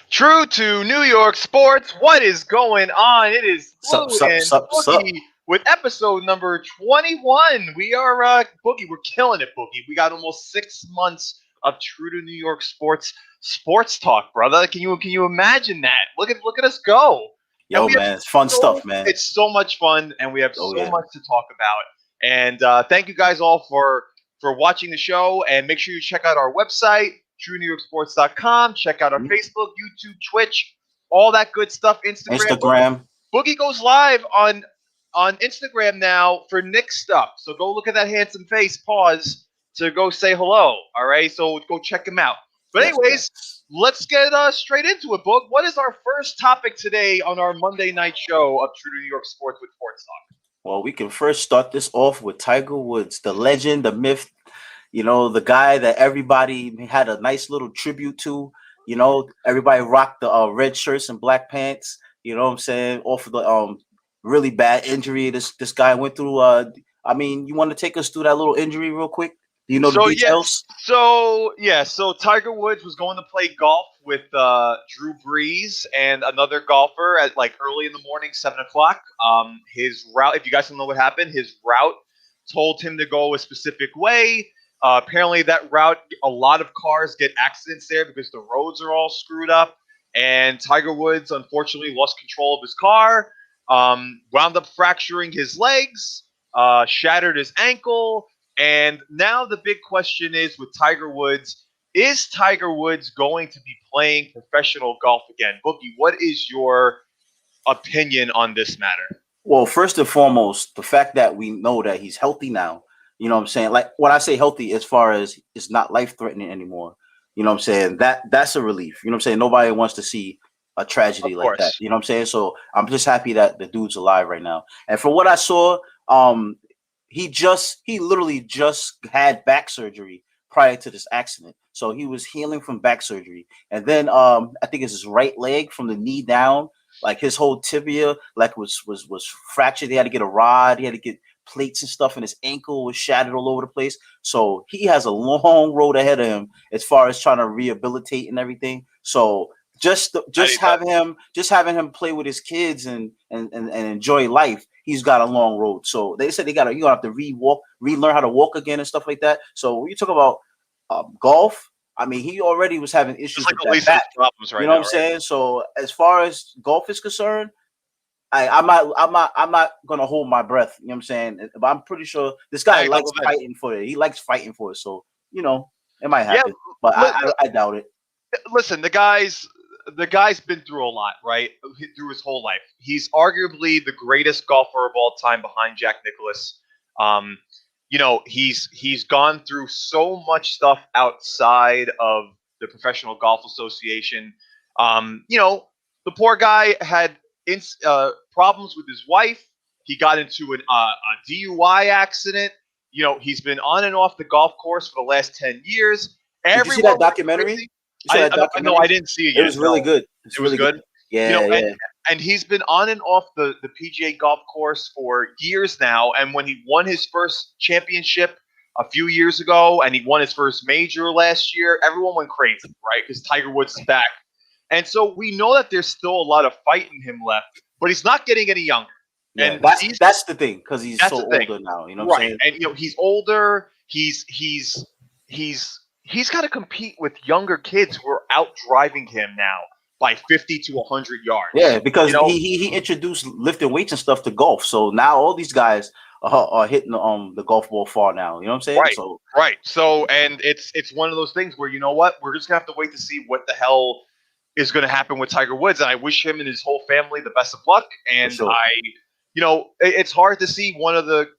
True to New York sports, what is going on? It is Sup, Blue sup, and sup, sup. Boogie with episode number 21. We are Boogie. We're killing it, Boogie. We got almost 6 months of true to New York sports talk, brother. Can you imagine that? Look at us go. And Yo, we have man, it's fun so stuff, man. it's so much fun, and we have Oh so yeah. much to talk about. And thank you guys all for watching the show. And make sure you check out our website, TrueNewYorkSports.com. Check out our Mhm. Facebook, YouTube, Twitch, all that good stuff. Instagram. Instagram. Boogie goes live on Instagram now for Knicks stuff. So go look at that handsome face. Pause to go say hello. All right. So go check him out. But Yes, anyways, yes. let's get straight into it, Boog. What is our first topic today on our Monday night show of True to New York Sports with Sports Talk? Well, we can first start this off with Tiger Woods, the legend, the myth. The guy that everybody had a nice little tribute to. Everybody rocked the red shirts and black pants. You know what I'm saying? Off of the really bad injury this guy went through. You want to take us through that little injury real quick? Do you know the So yes, details? so Tiger Woods was going to play golf with Drew Brees and another golfer at like early in the morning, 7 o'clock. His route, if you guys don't know what happened, his route told him to go a specific way. Apparently, that route, a lot of cars get accidents there because the roads are all screwed up. And Tiger Woods unfortunately lost control of his car, wound up fracturing his legs, shattered his ankle, and now the big question is with Tiger Woods, is Tiger Woods going to be playing professional golf again? Boogie, what is your opinion on this matter? Well, first and foremost, the fact that we know that he's healthy now, you know what I'm saying? Like when I say healthy, as far as it's not life threatening anymore, you know what I'm saying? That's a relief. You know what I'm saying? Nobody wants to see a Of tragedy like that. course. You know what I'm saying? So I'm just happy that the dude's alive right now. And from what I saw, he literally just had back surgery prior to this accident. So he was healing from back surgery. And then I think it's his right leg from the knee down, like his whole tibia like was fractured. He had to get a rod, he had to get plates and stuff, and his ankle was shattered all over the place. So he has a long road ahead of him as far as trying to rehabilitate and everything. So I just having him play with his kids and enjoy life, he's got a long road. So they said you gonna have to relearn how to walk again and stuff like that. So when you talk about golf, I mean, he already was having It's issues like with the that least of his back. problems You right know what now, I'm right? saying? So as far as golf is concerned, I'm not gonna hold my breath. You know what I'm saying? But I'm pretty sure this guy I ain't likes gonna lie. fighting for it. He likes fighting for it. So it might Yeah, happen, but li- I doubt it. listen, the guy's been through a lot, right? Through his whole life. He's arguably the greatest golfer of all time behind Jack Nicklaus. Um, he's gone through so much stuff outside of the Professional Golf Association. The poor guy had problems with his wife. He got into a DUI accident. He's been on and off the golf course for the last 10 years. Did you see Everyone that went documentary? crazy. You saw that No, I documentary? didn't see it It yet. was No, really good. It's it was really good. good. Yeah, And yeah. he's been on and off the PGA golf course for years now. And when he won his first championship a few years ago, and he won his first major last year, everyone went crazy, right? Because Tiger Woods is back, and so we know that there's still a lot of fight in him left, but he's not getting any younger. Yeah, And that's the thing because he's that's so the thing, older now. You know what I'm right? saying? And he's older. He's got to compete with younger kids who are out driving him now by 50 to 100 Yeah, yards. because he introduced lifting weights and stuff to golf. So now all these guys are hitting the golf ball far now. You know what I'm saying? Right, So right. So, and it's one of those things where you know what, we're just gonna have to wait to see what the hell is going to happen with Tiger Woods, and I wish him and his whole family the best of luck. for And sure. it's hard to see one of the,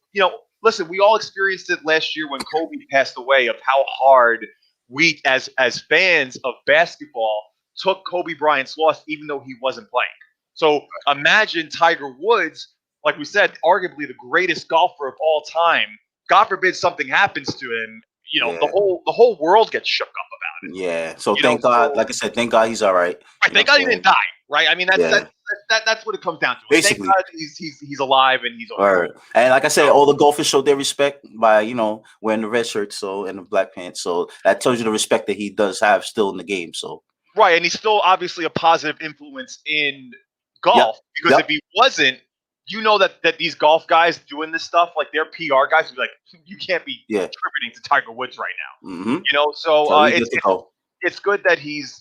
listen, we all experienced it last year when Kobe passed away, of how hard we, as fans of basketball, took Kobe Bryant's loss, even though he wasn't playing. So imagine Tiger Woods, like we said, arguably the greatest golfer of all time. God forbid something happens to him, the Yeah. whole world gets shook up about it. Yeah. So thank God, So like I said, thank God he's all right. right, You know thank what I'm God he didn't saying? die. Right, I mean Yeah. that's what it comes down to. Like, thank Basically. God he's alive and he's All okay. right. And like I said, So, all the golfers showed their respect by, wearing the red shirt, so and the black pants. So that tells you the respect that he does have still in the game. So Right, and he's still obviously a positive influence in Yep. golf because if he wasn't, you know that these golf guys doing this stuff, like their PR guys would be like, you can't be Yeah. contributing to Tiger Woods right now. Mm-hmm. You know, so So he's good to go. it's good that he's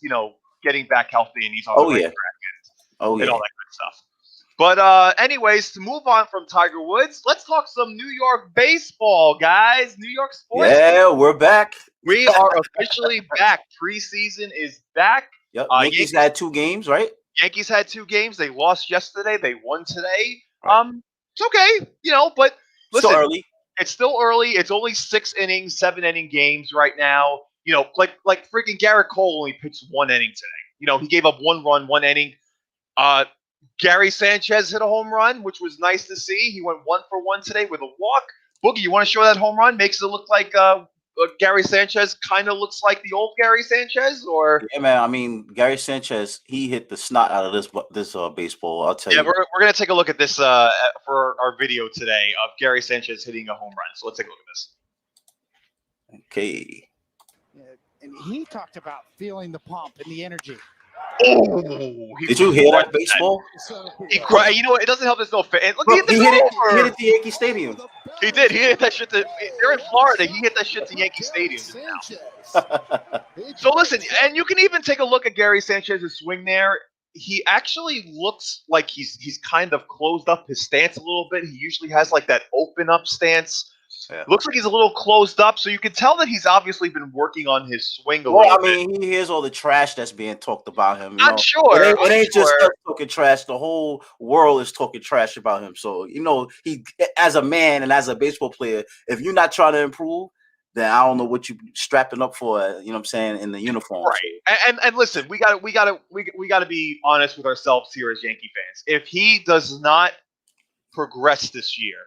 getting back healthy and he's on the Oh right yeah. track Oh and all yeah. that good stuff. But anyways, to move on from Tiger Woods, let's talk some New York baseball, guys. New York sports. Yeah, we're back. We are officially back. Preseason is back. Yep. Yankees had 2 games, right? Yankees had 2 games. They lost yesterday. They won today. Right. It's okay, but Still listen, early. it's still early. It's only 6 innings, 7 inning games right now. Like freaking Garrett Cole only pitched 1 inning today. He gave up 1 run, 1 inning. Gary Sanchez hit a home run, which was nice to see. He went 1 for 1 today with a walk. Boogie, you want to show that home run? Makes it look like Gary Sanchez kind of looks like the old Gary Sanchez, or yeah, man. I mean, Gary Sanchez, he hit the snot out of this baseball. I'll tell you. We're gonna take a look at this for our video today of Gary Sanchez hitting a home run. So let's take a look at this. Okay. And he talked about feeling the pump and the energy. Oh, did you hear that baseball? He cried. It doesn't help. There's no fan. Look, Look, he hit it at the Yankee Stadium. He did. He hit that shit. They're in Florida. He hit that shit to Yankee Stadium now. So listen, and you can even take a look at Gary Sanchez's swing there. He actually looks like he's kind of closed up his stance a little bit. He usually has like that open up stance. Yeah. Looks like he's a little closed up, so you can tell that he's obviously been working on his swing a little bit. I mean, he hears all the trash that's being talked about him. I'm sure. It ain't just us talking trash. The whole world is talking trash about him. So, he, as a man and as a baseball player, if you're not trying to improve, then I don't know what you strapping up for, what I'm saying, in the uniform. Right. So. And listen, we gotta be honest with ourselves here as Yankee fans. If he does not progress this year,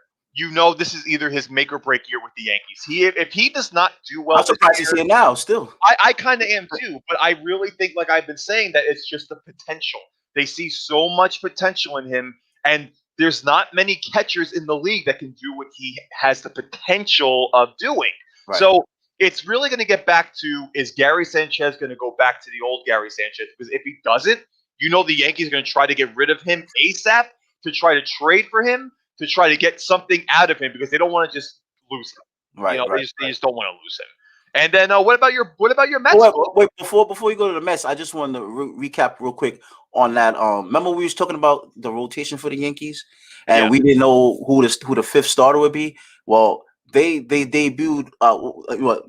this is either his make or break year with the Yankees. If he does not do well, I'm surprised he's here now. Still, I kind of am too. But I really think, like I've been saying, that it's just the potential. They see so much potential in him, and there's not many catchers in the league that can do what he has the potential of doing. Right. So it's really going to get back to, is Gary Sanchez going to go back to the old Gary Sanchez? Because if he doesn't, the Yankees are going to try to get rid of him ASAP to try to trade for him, to try to get something out of him, because they don't want to just lose him. Right. They just don't want to lose him. And then what about your Mets? Wait, before we go to the Mets, I just wanted to recap real quick on that. Remember we was talking about the rotation for the Yankees, and we didn't know who the fifth starter would be. Well, they debuted.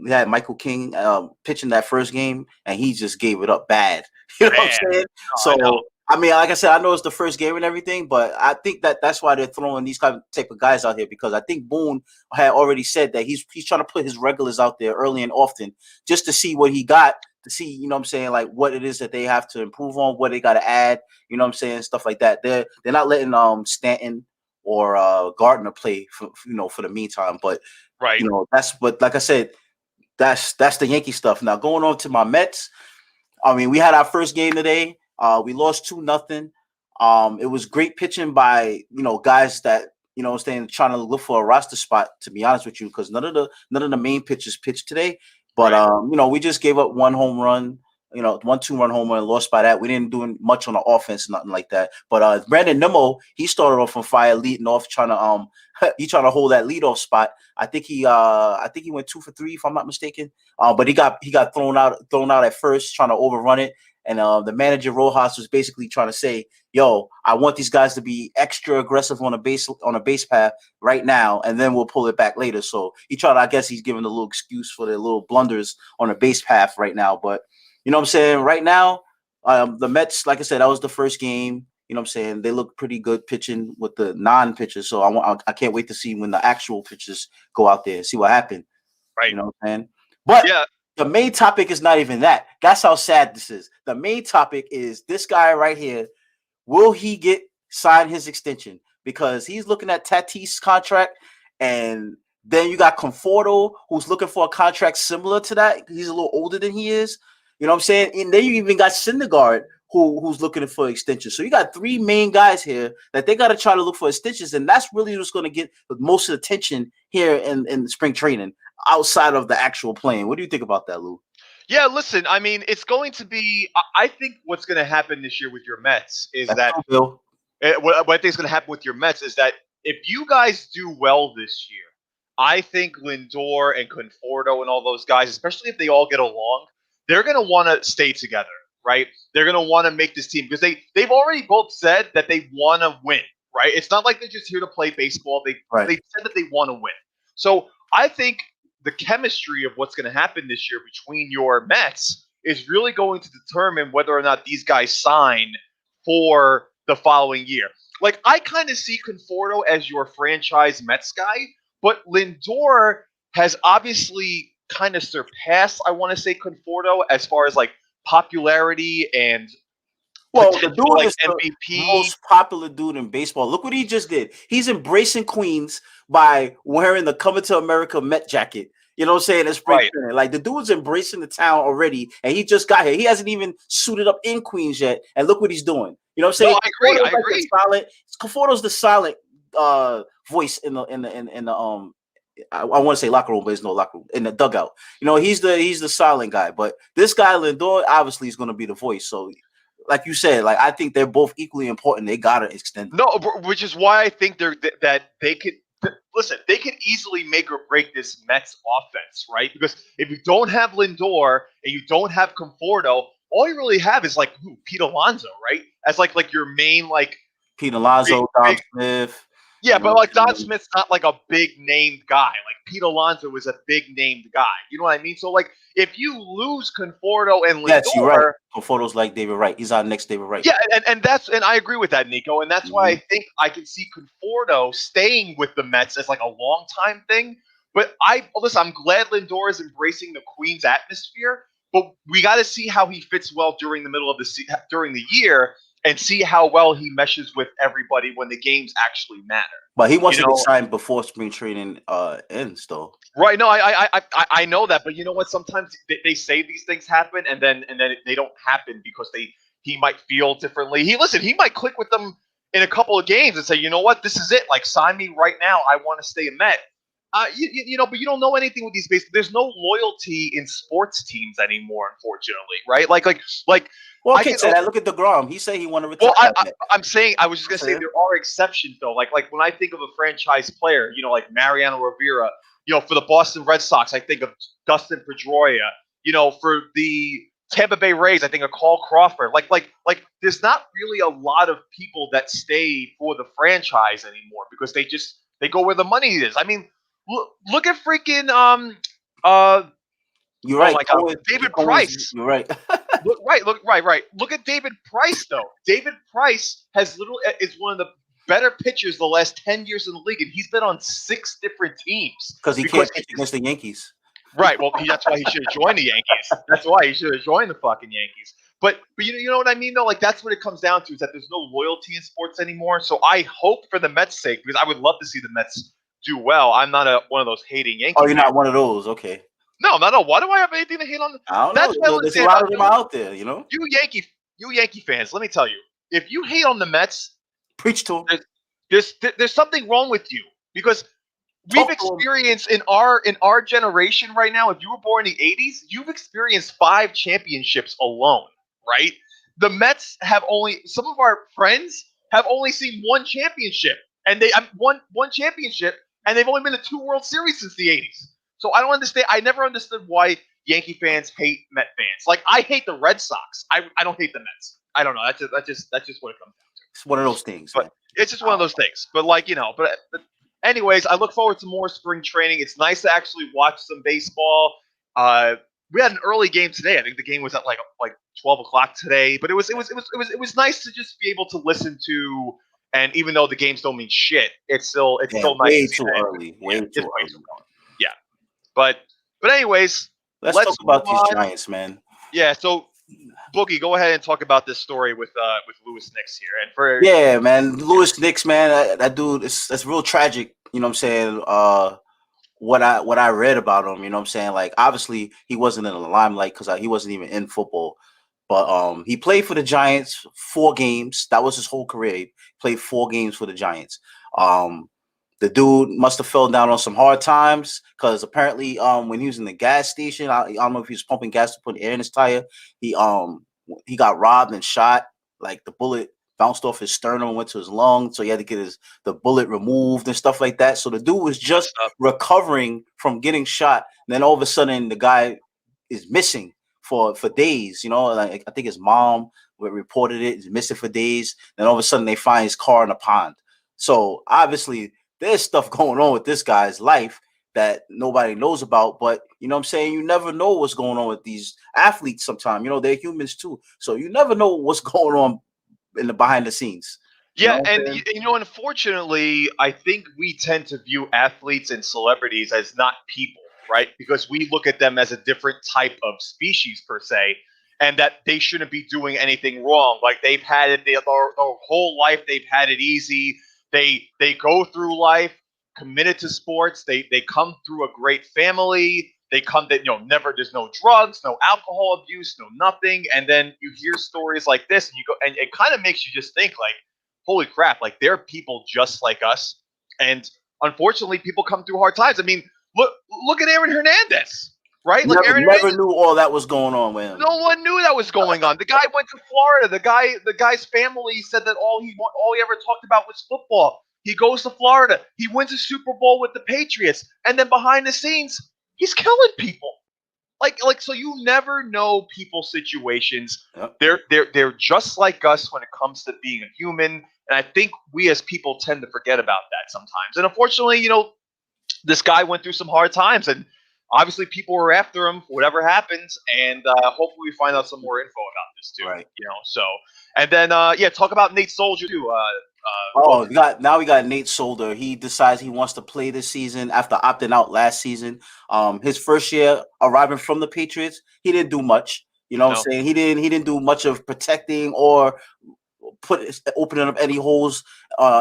We had Michael King pitching that first game, and he just gave it up bad. You know what I'm saying? So. I mean, like I said, I know it's the first game and everything, but I think that's why they're throwing these type of guys out here, because I think Boone had already said that he's trying to put his regulars out there early and often just to see what he got, to see, like what it is that they have to improve on, what they got to add, stuff like that. They're not letting Stanton or Gardner play for the meantime, but right, but like I said, that's the Yankee stuff. Now going on to my Mets, I mean, we had our first game today. We lost 2-0. It was great pitching by guys that trying to look for a roster spot. To be honest with you, because none of the main pitchers pitched today. But we just gave up 1 home run. 1 2-run home run, lost by that. We didn't do much on the offense, nothing like that. But Brandon Nimmo, he started off on fire, leading off, trying to hold that leadoff spot. I think he went 2 for 3, if I'm not mistaken. But he got thrown out at first, trying to overrun it. And the manager Rojas was basically trying to say, "Yo, I want these guys to be extra aggressive on a base path right now, and then we'll pull it back later." So I guess he's giving a little excuse for their little blunders on a base path right now. But you know what I'm saying? Right now, the Mets, like I said, that was the first game. You know what I'm saying? They look pretty good pitching with the non-pitchers. So I can't wait to see when the actual pitchers go out there and see what happened. Right. You know what I'm saying? But the main topic is not even that. That's how sad this is. The main topic is this guy right here. Will he sign his extension? Because he's looking at Tatis's contract, and then you got Conforto, who's looking for a contract similar to that. He's a little older than he is. You know what I'm saying? And then you even got Syndergaard, who's looking for extensions. So you got 3 main guys here that they got to try to look for extensions, and that's really what's going to get most of the attention here in spring training, outside of the actual playing. What do you think about that, Lou? Yeah, listen, I mean, it's going to be. I think what's going to happen this year with your Mets is That's that true, Bill. what I think is going to happen with your Mets is that if you guys do well this year, I think Lindor and Conforto and all those guys, especially if they all get along, they're going to want to stay together, right? They're going to want to make this team because they've already both said that they want to win, right? It's not like they're just here to play baseball. Right. They said that they want to win. So I think the chemistry of what's going to happen this year between your Mets is really going to determine whether or not these guys sign for the following year. Like I kind of see Conforto as your franchise Mets guy, but Lindor has obviously kind of surpassed, I want to say, Conforto as far as like popularity and Well, the potential dude like is the MVP. most popular dude in baseball. Look what he just did. He's embracing Queens by wearing the Coming to America Met jacket. You know what I'm saying? In spring Right. training. Like the dude's embracing the town already, and he just got here. He hasn't even suited up in Queens yet. And look what he's doing. You know what I'm saying? No, I agree. Conforto's I like agree. the silent. Conforto's the silent voice in the I want to say locker room, but there's no locker room in the dugout. You know, he's the silent guy. But this guy Lindor obviously is going to be the voice. So like you said, like I think they're both equally important. They gotta extend. No, which is why I think that they could listen. They could easily make or break this Mets offense, right? Because if you don't have Lindor and you don't have Conforto, all you really have is like Pete Alonso, right? As like your main like Pete big, Alonso, Dom big Smith. yeah, You know but what like I'm Don saying? Smith's not like a big named guy. Like Pete Alonso is a big named guy. You know what I mean? So like if you lose Conforto and Yes, you're right. Lindor, Conforto's like David Wright. He's our next David Wright. yeah, and I agree with that, Nico, and that's why Mm-hmm. I think I can see Conforto staying with the Mets as like a long time thing. But I'm glad Lindor is embracing the Queens atmosphere, but we got to see how he fits well during the middle of during the year, and see how well he meshes with everybody when the games actually matter. But he wants You to get know, signed before spring training ends, though. right? No, I know that, but you know what? Sometimes they say these things happen, and then they don't happen because he might feel differently. He might click with them in a couple of games and say, you know what, this is it. Like sign me right now. I want to stay a Met. You know, but you don't know anything with these base. There's no loyalty in sports teams anymore, unfortunately, right? Like Well, I okay, can. so that look at DeGrom. He said he want to retire. Well, I'm saying I was just gonna say there are exceptions though. Like when I think of a franchise player, you know, like Mariano Rivera, you know, for the Boston Red Sox, I think of Dustin Pedroia. You know, for the Tampa Bay Rays, I think of Carl Crawford. Like there's not really a lot of people that stay for the franchise anymore because they go where the money is. I mean, look at freaking uh You're oh right. my God, David Price. You're right. Right. Look at David Price, though. David Price is one of the better pitchers the last 10 years in the league, and he's been on 6 different teams Because he can't pitch against the Yankees. right. Well, that's why he should have joined the Yankees. That's why he should have joined the fucking Yankees. But you know what I mean, though. Like that's what it comes down to is that there's no loyalty in sports anymore. So I hope for the Mets' sake, because I would love to see the Mets do well. I'm not one of those hating Yankee Oh, you're fans. not one of those. Okay. No, no. Why do I have anything to hate on? I don't That's why know. There's a lot of them out there, you know? you Yankee fans, let me tell you, if you hate on the Mets, Preach to them. there's something wrong with you because we've Talk to 'em. experienced in our generation right now. If you were born in the '80s, you've experienced 5 championships alone, right? The Mets have only some of our friends have only seen one championship, and they one championship, and they've only been to 2 World Series since the '80s. So I don't understand. I never understood why Yankee fans hate Met fans. Like I hate the Red Sox. I don't hate the Mets. I don't know. That's just what it comes down to. It's one of those things, But man. it's just one of those things. But like but anyways, I look forward to more spring training. It's nice to actually watch some baseball. We had an early game today. I think the game was at like 12 o'clock today. But it was nice to just be able to listen to. And even though the games don't mean shit, it's still nice. Way to see too that. early. Way too early. Yeah, but anyways, Let's let's talk about move these on. Giants, man. Yeah, so Boogie, go ahead and talk about this story with Lewis Knicks here. And for Yeah, man. Lewis Knicks, man. That dude, that's real tragic. You know what I'm saying? What I read about him, you know what I'm saying? Like, obviously, he wasn't in the limelight because he wasn't even in football. But he played for the Giants 4 games. That was his whole career. He played 4 games for the Giants. The The dude must have fell down on some hard times because apparently, when he was in the gas station, I don't know if he was pumping gas to put air in his tire. He he got robbed and shot. Like the bullet bounced off his sternum and went to his lung, so he had to get the bullet removed and stuff like that. So the dude was just recovering from getting shot. And then all of a sudden, the guy is missing for days. You know, like I think his mom reported it. He's missing for days. Then all of a sudden, they find his car in a pond. So obviously, there's stuff going on with this guy's life that nobody knows about. But you know what I'm saying? You never know what's going on with these athletes sometimes. You know, they're humans too. So you never know what's going on in the behind the scenes. Yeah, and you know, unfortunately, I think we tend to view athletes and celebrities as not people, right? Because we look at them as a different type of species per se, and that they shouldn't be doing anything wrong. Like they've had it their whole life, they've had it easy. They go through life committed to sports. They come through a great family. They come that, you know, never, there's no drugs, no alcohol abuse, no nothing. And then you hear stories like this, and you go, and it kind of makes you just think like, holy crap, like they're people just like us. And unfortunately, people come through hard times. I mean, look at Aaron Hernandez, right? Like never, never knew all that was going on with him. No one knew that was going on. The guy went to Florida. The guy's family said that all he ever talked about was football. He goes to Florida. He wins a Super Bowl with the Patriots, and then behind the scenes, he's killing people. Like so, you never know people's situations. Yep. They're just like us when it comes to being a human, and I think we as people tend to forget about that sometimes. And unfortunately, you know, this guy went through some hard times, and obviously people were after him for whatever happens, and hopefully we find out some more info about this too. Right. You know, so and then yeah, talk about Nate Soldier too. We got Nate Solder. He decides he wants to play this season after opting out last season. His first year arriving from the Patriots, he didn't do much. You know what I'm saying? He didn't do much of protecting or opening up any holes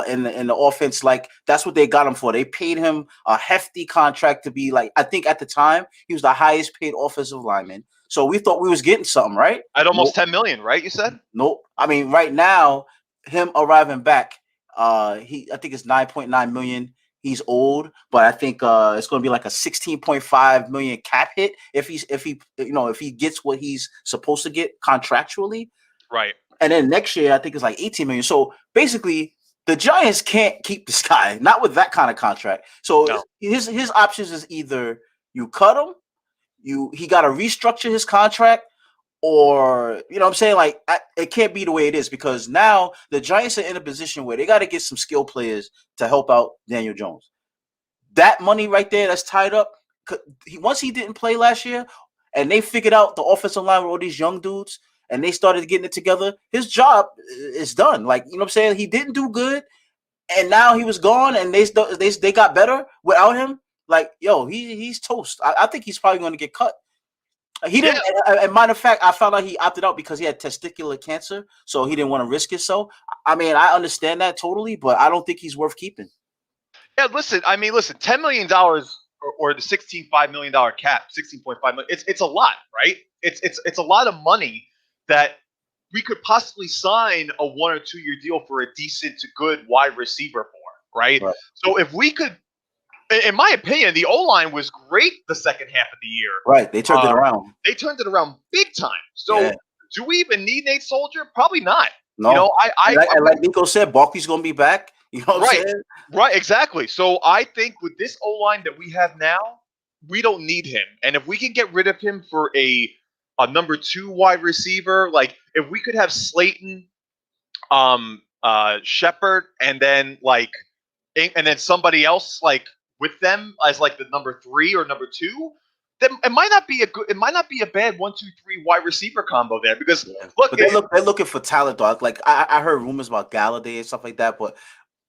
in the offense. Like that's what they got him for. They paid him a hefty contract to be like, I think at the time he was the highest paid offensive lineman. So we thought we was getting something, right? At almost $10 million, right? You said? Nope. I mean, right now, him arriving back, I think it's 9.9 million. He's old, but I think it's going to be like a 16.5 million cap hit if he gets what he's supposed to get contractually. Right. And then next year, I think it's like 18 million. So basically, the Giants can't keep this guy, not with that kind of contract. So his options is either you cut him, he got to restructure his contract, or you know what I'm saying, like it can't be the way it is, because now the Giants are in a position where they got to get some skill players to help out Daniel Jones. That money right there that's tied up. Once he didn't play last year, and they figured out the offensive line with all these young dudes, and they started getting it together, his job is done. Like, you know what I'm saying? He didn't do good, and now he was gone, and they got better without him. Like, yo, he's toast. I think he's probably going to get cut. He didn't. As a matter of fact, I found out he opted out because he had testicular cancer, so he didn't want to risk it. So, I mean, I understand that totally, but I don't think he's worth keeping. Yeah, listen. $10 million or the $16.5 million cap, 16.5 million. It's a lot, right? It's a lot of money that we could possibly sign a 1 or 2 year deal for a decent to good wide receiver for, right? So if we could. In my opinion, the O-line was great the second half of the year. Right. They turned it around. They turned it around big time. So do we even need Nate Soldier? Probably not. No. You know, like Nico said, Barkley's going to be back. You know what I'm saying? Right, exactly. So I think with this O-line that we have now, we don't need him. And if we can get rid of him for a number 2 wide receiver, like if we could have Slayton, Shepard, and then somebody else like with them as like the number 3 or number 2, then it might not be a bad 1, 2, 3 wide receiver combo there. Because they're looking for talent, dog. Like I heard rumors about Galladay and stuff like that, but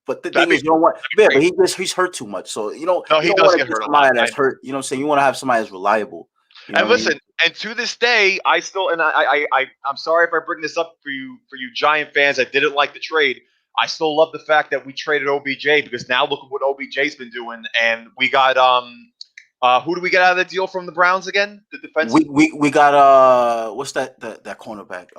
the thing is, you don't want, but he's hurt too much. So you know, he does get hurt a lot. That's hurt. You know what I'm saying? You want to have somebody that's reliable. And listen, and to this day, I still, and I'm sorry if I bring this up for you Giant fans that didn't like the trade. I still love the fact that we traded OBJ, because now look at what OBJ's been doing, and we got Who do we get out of the deal from the Browns again? The defense. We got what's that cornerback?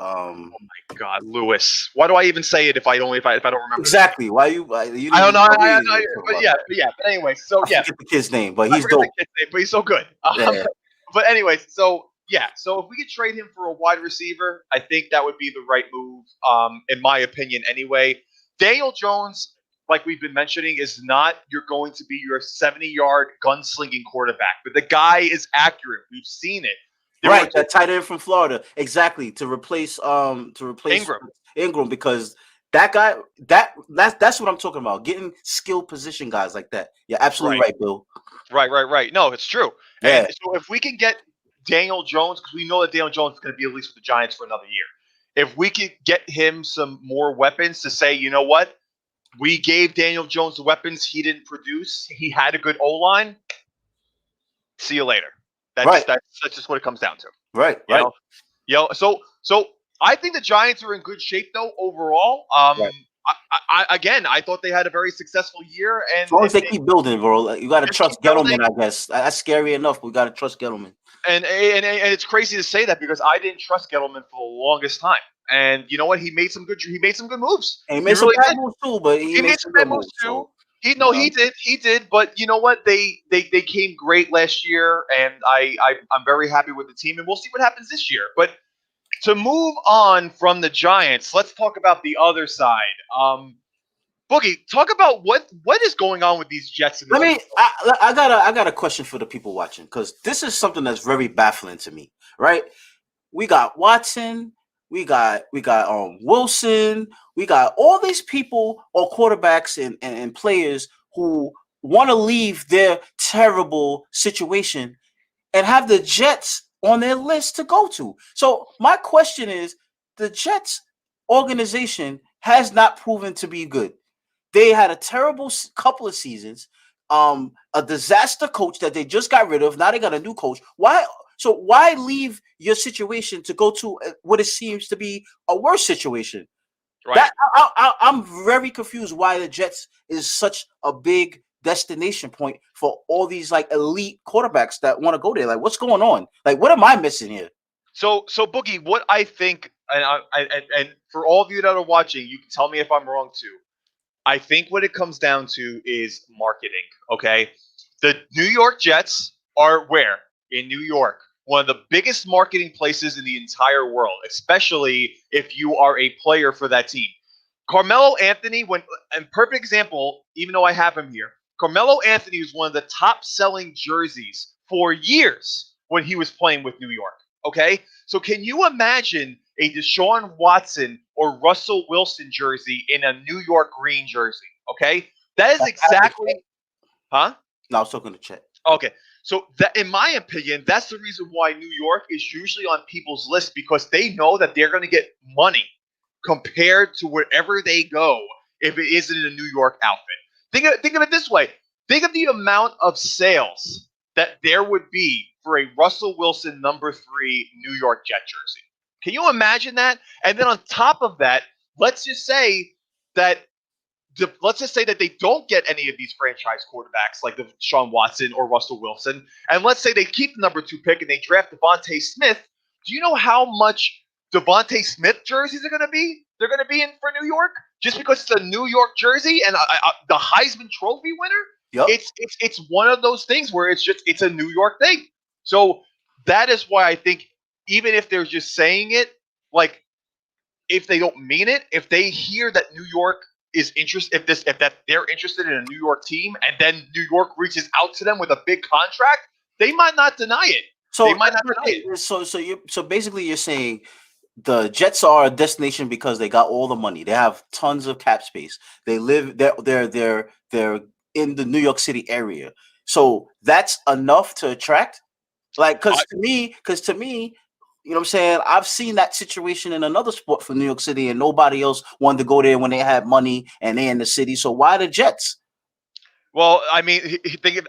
God, Lewis. Why do I even say it if I don't remember? Exactly. Why you I don't know. But anyway, so I forget the kid's name, but I he's forget dope. the kid's name, but he's so good. Yeah. But anyway, so if we could trade him for a wide receiver, I think that would be the right move, in my opinion. Anyway, Daniel Jones, like we've been mentioning, is not going to be your 70-yard gunslinging quarterback, but the guy is accurate. We've seen it. Right, that tight end from Florida, exactly, to replace Ingram, because that guy, that's what I'm talking about. Getting skilled position guys like that. You're absolutely right, Bill. Right. No, it's true. Yeah. And so if we can get Daniel Jones, because we know that Daniel Jones is going to be at least with the Giants for another year. If we could get him some more weapons to say, you know what, we gave Daniel Jones the weapons, he didn't produce, he had a good O-line. See you later. That's just what it comes down to. Right. So I think the Giants are in good shape though overall. I thought they had a very successful year, and as long as they keep building, bro, you got to trust Gettleman. I guess that's scary enough. We got to trust Gettleman. And it's crazy to say that because I didn't trust Gettleman for the longest time. And you know what? He made some good moves. And he made some bad moves too, but he made some bad moves too. He did. But you know what? They came great last year, and I'm very happy with the team, and we'll see what happens this year. But to move on from the Giants, let's talk about the other side. Boogie, talk about what is going on with these Jets. I got a question for the people watching, because this is something that's very baffling to me. Right? We got Watson, we got Wilson, we got all these people or quarterbacks and players who want to leave their terrible situation and have the Jets on their list to go to. So my question is, the Jets organization has not proven to be good. They had a terrible couple of seasons, a disaster coach that they just got rid of. Now they got a new coach. Why leave your situation to go to what it seems to be a worse situation? Right. I'm very confused why the Jets is such a big destination point for all these like elite quarterbacks that want to go there. Like, what's going on? Like, what am I missing here? So Boogie, what I think, and for all of you that are watching, you can tell me if I'm wrong too. I think what it comes down to is marketing. Okay, the New York Jets are where? In New York, one of the biggest marketing places in the entire world, especially if you are a player for that team. Carmelo Anthony, and perfect example, even though I have him here, Carmelo Anthony was one of the top-selling jerseys for years when he was playing with New York. Okay, so can you imagine a Deshaun Watson or Russell Wilson jersey in a New York green jersey? Okay, that is exactly, huh? No, I was talking to Chet. Okay, so that, in my opinion, that's the reason why New York is usually on people's list, because they know that they're going to get money compared to wherever they go if it isn't in a New York outfit. Think of it this way. Think of the amount of sales that there would be for a Russell Wilson number 3 New York Jet jersey. Can you imagine that? And then on top of that, let's just say that they don't get any of these franchise quarterbacks like the Deshaun Watson or Russell Wilson, and let's say they keep the number 2 pick and they draft Devontae Smith. Do you know how much Devontae Smith jerseys are going to be? They're going to be in for New York just because it's a New York jersey and the Heisman Trophy winner. Yep. It's one of those things where it's a New York thing. So that is why I think even if they're just saying it, like if they don't mean it, if they hear that New York is interested, if they're interested in a New York team, and then New York reaches out to them with a big contract, they might not deny it. So basically, you're saying the Jets are a destination because they got all the money. They have tons of cap space. They live. They're in the New York City area. So that's enough to attract. Like, because to me, you know what I'm saying? I've seen that situation in another sport for New York City, and nobody else wanted to go there when they had money and they're in the city. So why the Jets? Well, I mean,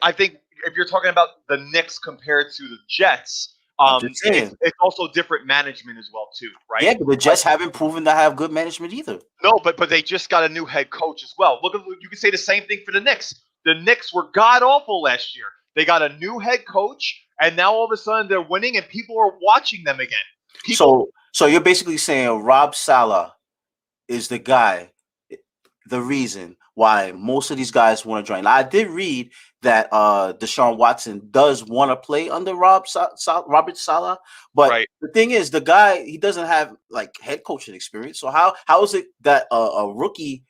I think if you're talking about the Knicks compared to the Jets, it's also different management as well too, right? Yeah, but the Jets haven't proven to have good management either. No, but they just got a new head coach as well. You can say the same thing for the Knicks. The Knicks were god awful last year. They got a new head coach, and now all of a sudden they're winning, and people are watching them again. So you're basically saying Rob Saleh is the guy, the reason why most of these guys want to join. Now, I did read that Deshaun Watson does want to play under Robert Saleh, but Right. the thing is, the guy, he doesn't have like head coaching experience. So how is it that a rookie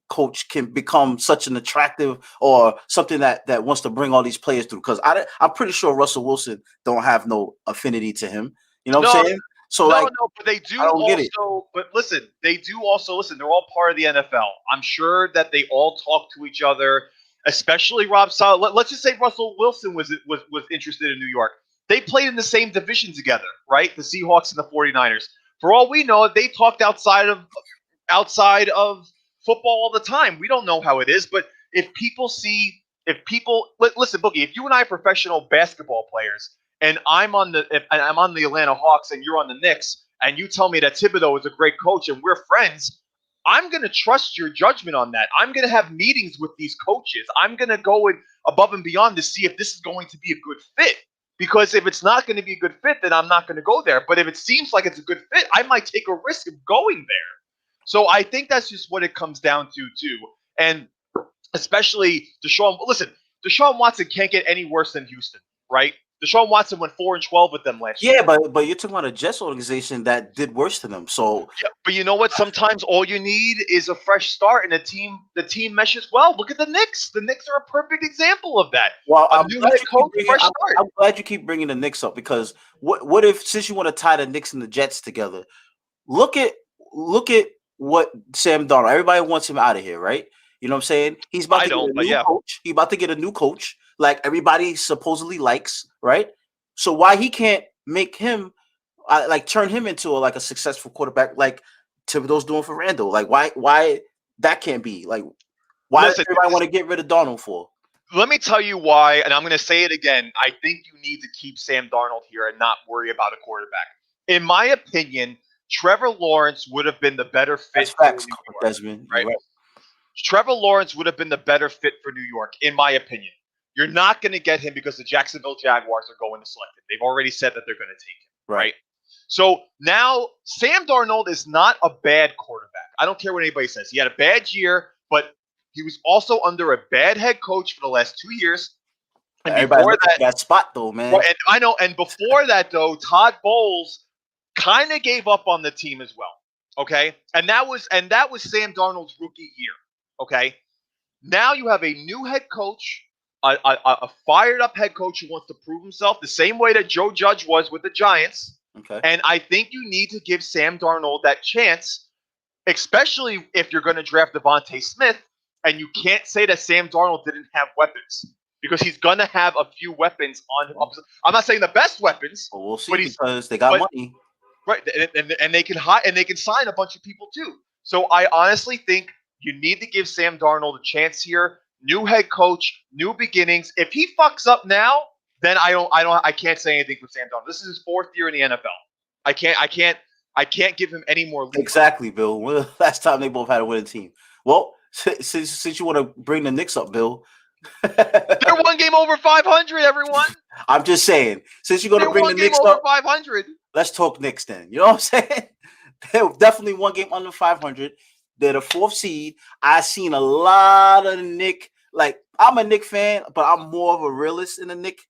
coach can become such an attractive or something that wants to bring all these players through? Because I'm pretty sure Russell Wilson don't have no affinity to him. You know what I'm saying? So no, like, but they do I don't get it. also. But listen, they do also listen. They're all part of the NFL. I'm sure that they all talk to each other, especially Rob Saleh. Let's just say Russell Wilson was interested in New York. They played in the same division together, right? The Seahawks and the 49ers. For all we know, they talked outside of football all the time. We don't know how it is, but if people listen, Boogie, if you and I are professional basketball players, and I'm on the Atlanta Hawks and you're on the Knicks, and you tell me that Thibodeau is a great coach and we're friends, I'm going to trust your judgment on that. I'm going to have meetings with these coaches. I'm going to go above and beyond to see if this is going to be a good fit. Because if it's not going to be a good fit, then I'm not going to go there. But if it seems like it's a good fit, I might take a risk of going there. So I think that's just what it comes down to, too. And especially Deshaun Watson can't get any worse than Houston, right? Deshaun Watson went 4-12 with them last year. Yeah, but you're talking about a Jets organization that did worse to them. So yeah, but you know what? Sometimes all you need is a fresh start, and the team meshes well. Look at the Knicks. The Knicks are a perfect example of that. Well, I'm glad you keep bringing the Knicks up, because what if, since you want to tie the Knicks and the Jets together, look at what Sam Darnold. Everybody wants him out of here, right? You know what I'm saying? He's about to get a new coach. He's about to get a new coach, like everybody supposedly likes, right? So why he can't make him turn him into a successful quarterback, like Thibodeau's doing for Randall? Like why that can't be? Like why does everybody want to get rid of Darnold for? Let me tell you why, and I'm going to say it again. I think you need to keep Sam Darnold here and not worry about a quarterback. In my opinion, Trevor Lawrence would have been the better fit. That's facts, Desmond. Right? Trevor Lawrence would have been the better fit for New York, in my opinion. You're not going to get him because the Jacksonville Jaguars are going to select him. They've already said that they're going to take him, right? So now Sam Darnold is not a bad quarterback. I don't care what anybody says. He had a bad year, but he was also under a bad head coach for the last 2 years. And before that spot, though, man. Well, and I know. And before that, though, Todd Bowles kind of gave up on the team as well. Okay, and that was Sam Darnold's rookie year. Okay, now you have a new head coach, a fired up head coach who wants to prove himself the same way that Joe Judge was with the Giants. Okay, and I think you need to give Sam Darnold that chance, especially if you're going to draft Devontae Smith, and you can't say that Sam Darnold didn't have weapons, because he's going to have a few weapons on him. I'm not saying the best weapons. Well, we'll see, because they got money. Right, and they can sign a bunch of people too. So I honestly think you need to give Sam Darnold a chance here. New head coach, new beginnings. If he fucks up now, then I can't say anything for Sam Darnold. This is his 4th year in the NFL. I can't give him any more leeway. Exactly, Bill. When the last time they both had a winning team? Well, since you want to bring the Knicks up, Bill. They're 1 game over 500, everyone. I'm just saying, since you're going to bring the Knicks up, 500. Let's talk Knicks then. You know what I'm saying? They're definitely 1 game under 500. They're the 4th seed. I seen a lot of Knicks. Like, I'm a Knicks fan, but I'm more of a realist in the Knicks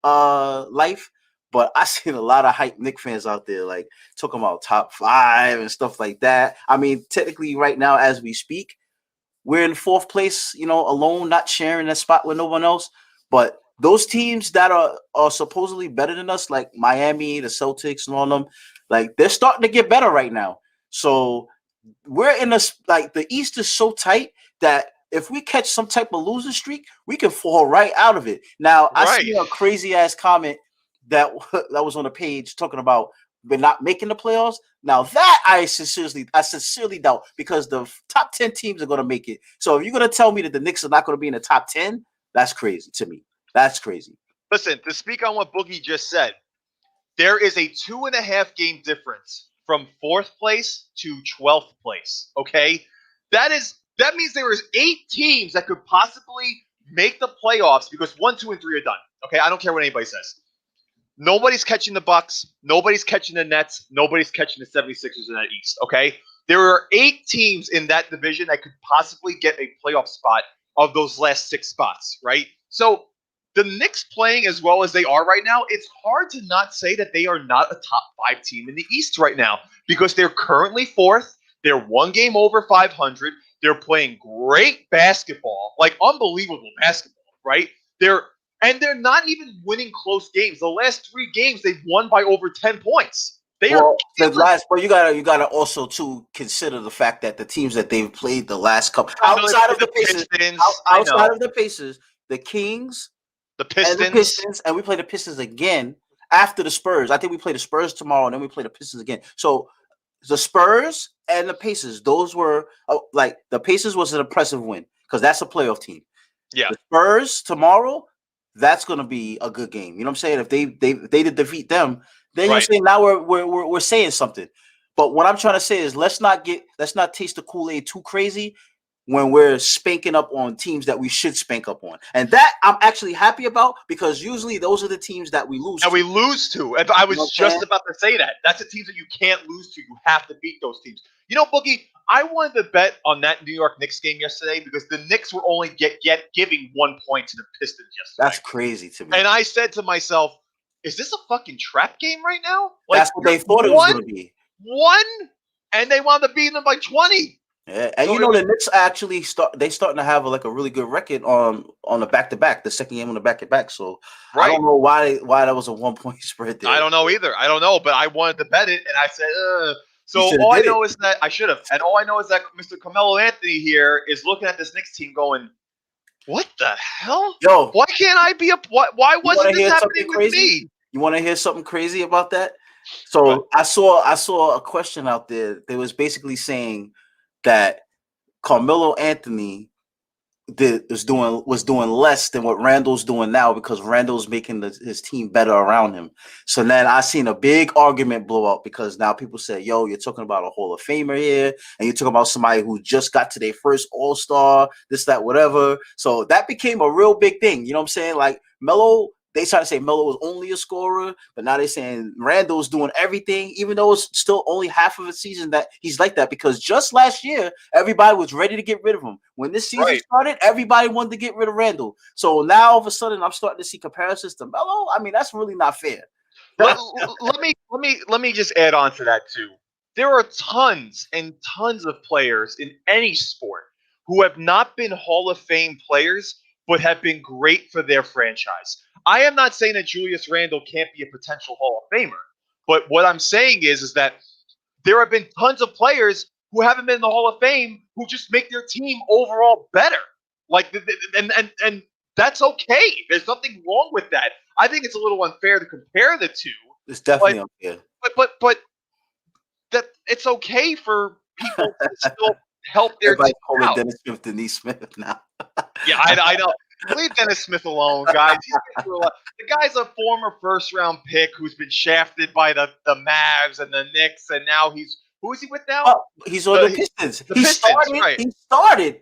life. But I seen a lot of hype Knicks fans out there, like talking about top 5 and stuff like that. I mean, technically, right now as we speak, we're in 4th place, alone, not sharing that spot with no one else. But those teams that are supposedly better than us, like Miami, the Celtics, and all of them, like, they're starting to get better right now. So we're in the East is so tight that if we catch some type of losing streak, we can fall right out of it. Now, I see a crazy ass comment that was on the page talking about we're not making the playoffs. Now that I sincerely doubt, because the top 10 teams are going to make it. So if you're going to tell me that the Knicks are not going to be in the top 10, that's crazy to me. That's crazy. Listen, to speak on what Boogie just said, there is a 2.5 game difference from 4th place to 12th place. Okay, that means there is 8 teams that could possibly make the playoffs because 1, 2, and 3 are done. Okay, I don't care what anybody says. Nobody's catching the Bucks. Nobody's catching the Nets. Nobody's catching the 76ers in that East, okay? There are 8 teams in that division that could possibly get a playoff spot of those last 6 spots, right? So the Knicks playing as well as they are right now, it's hard to not say that they are not a top 5 team in the East right now because they're currently 4th. They're 1 game over 500. They're playing great basketball, like unbelievable basketball, right? They're not even winning close games. The last 3 games they've won by over 10 points. But you gotta also too consider the fact that the teams that they've played the last couple outside of the Pacers, the Kings, the Pistons, and we play the Pistons again after the Spurs. I think we play the Spurs tomorrow, and then we play the Pistons again. So the Spurs and the Pacers, those were like the Pacers was an impressive win because that's a playoff team. Yeah, the Spurs tomorrow, that's going to be a good game. You know what I'm saying? If they did defeat them, then you're saying now we're saying something. But what I'm trying to say is let's not taste the Kool-Aid too crazy when we're spanking up on teams that we should spank up on. And that I'm actually happy about because usually those are the teams that we lose to. And I was just about to say that. That's the teams that you can't lose to. You have to beat those teams. You know, Boogie, I wanted to bet on that New York Knicks game yesterday because the Knicks were only giving 1 point to the Pistons yesterday. That's crazy to me. And I said to myself, is this a fucking trap game right now? Like, that's what they thought it was going to be. 1, and they wound up beating them by 20. Yeah, and so the Knicks actually starting to have a really good record on the back-to-back, the second game on the back-to-back. So I don't know why that was a 1-point spread there. I don't know either. I don't know, but I wanted to bet it, and I said, So all I know is that I should have, and all I know is that Mr. Carmelo Anthony here is looking at this Knicks team going, "What the hell? Yo, why can't I be a? Why wasn't this happening with me?" You want to hear something crazy about that? So I saw a question out there that was basically saying that Carmelo Anthony was doing less than what Randall's doing now because Randall's making his team better around him. So then I seen a big argument blow up because now people say, yo, you're talking about a Hall of Famer here, and you're talking about somebody who just got to their first All-Star, this, that, whatever. So that became a real big thing. You know what I'm saying? Like Melo, they tried to say Melo was only a scorer, but now they're saying Randall's doing everything, even though it's still only half of a season that he's like that. Because just last year, everybody was ready to get rid of him. When this season started, everybody wanted to get rid of Randall. So now all of a sudden, I'm starting to see comparisons to Melo. I mean, that's really not fair. let me just add on to that too. There are tons and tons of players in any sport who have not been Hall of Fame players, but have been great for their franchise. I am not saying that Julius Randle can't be a potential Hall of Famer, but what I'm saying is that there have been tons of players who haven't been in the Hall of Fame who just make their team overall better. Like, and that's okay. There's nothing wrong with that. I think it's a little unfair to compare the two. It's definitely unfair. But that it's okay for people to still help their team out. Dennis Smith, Denise Smith now. Yeah, I know. Leave Dennis Smith alone, guys. The guy's a former first-round pick who's been shafted by the Mavs and the Knicks, and now who is he with now? He's on the Pistons. He started.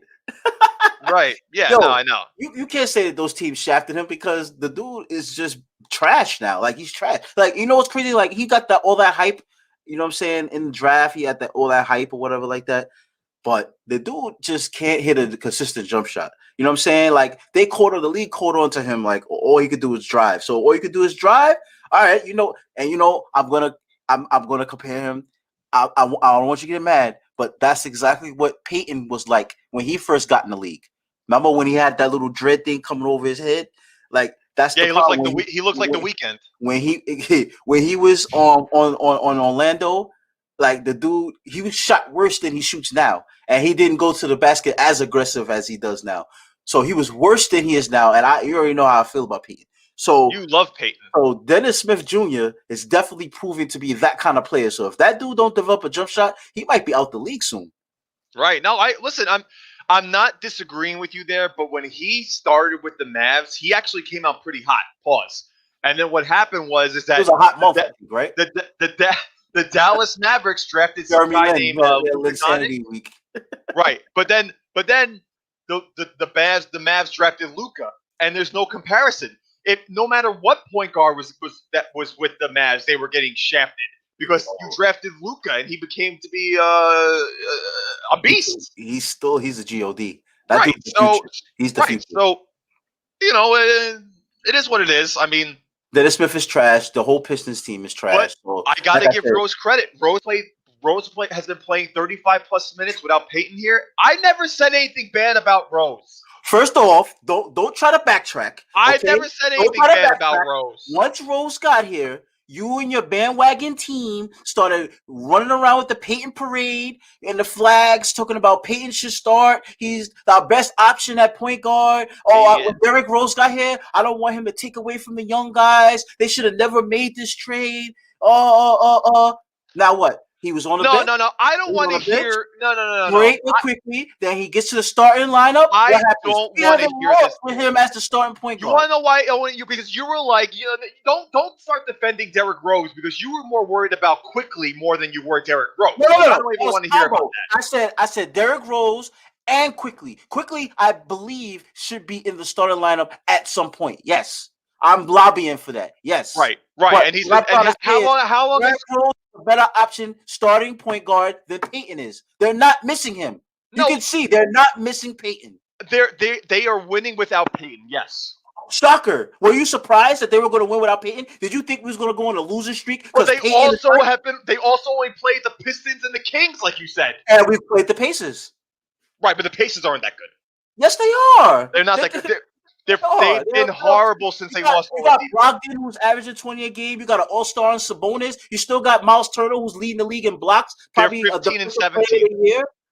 Right. Yeah, Yo, no, I know. You can't say that those teams shafted him because the dude is just trash now. Like, he's trash. Like, you know what's crazy? Like, he got all that hype, you know what I'm saying, in the draft. He had all that hype or whatever like that. But the dude just can't hit a consistent jump shot. You know what I'm saying? Like, the league caught on to him. Like, all he could do is drive. So all you could do is drive. All right, I'm gonna compare him. I don't want you to get mad, but that's exactly what Peyton was like when he first got in the league. Remember when he had that little dread thing coming over his head? Like, that's he looked like the Weeknd when he was on Orlando. Like, the dude, he was shot worse than he shoots now. And he didn't go to the basket as aggressive as he does now. So he was worse than he is now. And you already know how I feel about Peyton. So you love Peyton. So Dennis Smith Jr. is definitely proving to be that kind of player. So if that dude don't develop a jump shot, he might be out the league soon. Right. No, I'm not disagreeing with you there, but when he started with the Mavs, he actually came out pretty hot. Pause. And then what happened was that it was a hot month, right? The Dallas Mavericks drafted some guy named Insanity Week. Right. But then the Mavs drafted Luka, and there's no comparison. If no matter what point guard was with the Mavs, they were getting shafted because you drafted Luka and he became to be a beast. He's a God. That Right. dude's the So future. He's the future. So it is what it is. I mean, Dennis Smith is trash. The whole Pistons team is trash. So, I gotta give Rose credit. Rose has been playing 35 plus minutes without Peyton here. I never said anything bad about Rose. First off, don't try to backtrack. I never said anything bad about Rose. Once Rose got here, you and your bandwagon team started running around with the Peyton parade and the flags, talking about Peyton should start. He's our best option at point guard. When Derrick Rose got here, I don't want him to take away from the young guys. They should have never made this trade. Now what? He was on the bench. No. I don't want to hear. No. Great and quickly. Then he gets to the starting lineup. I don't want to hear this with him as the starting point guard. You want to know why? Because you were like, don't start defending Derrick Rose because you were more worried about quickly more than you were Derrick Rose. No. I don't even want to hear about that. I said Derrick Rose and quickly. Quickly, I believe should be in the starting lineup at some point. Yes. I'm lobbying for that. Yes. Right. And he's how long Derrick Rose is a better option starting point guard than Peyton is. They're not missing him. You can see they're not missing Peyton. They are winning without Peyton. Yes. Shocker. Were you surprised that they were going to win without Peyton? Did you think we was going to go on a losing streak? Well, they also only played the Pistons and the Kings, like you said. And we played the Pacers. Right, but the Pacers aren't that good. Yes, they are. They're not that good. They've been horrible since they lost. You got Brogdon, who's averaging 20 a game. You got an all-star in Sabonis. You still got Miles Turner, who's leading the league in blocks. Probably they're 15 and 17.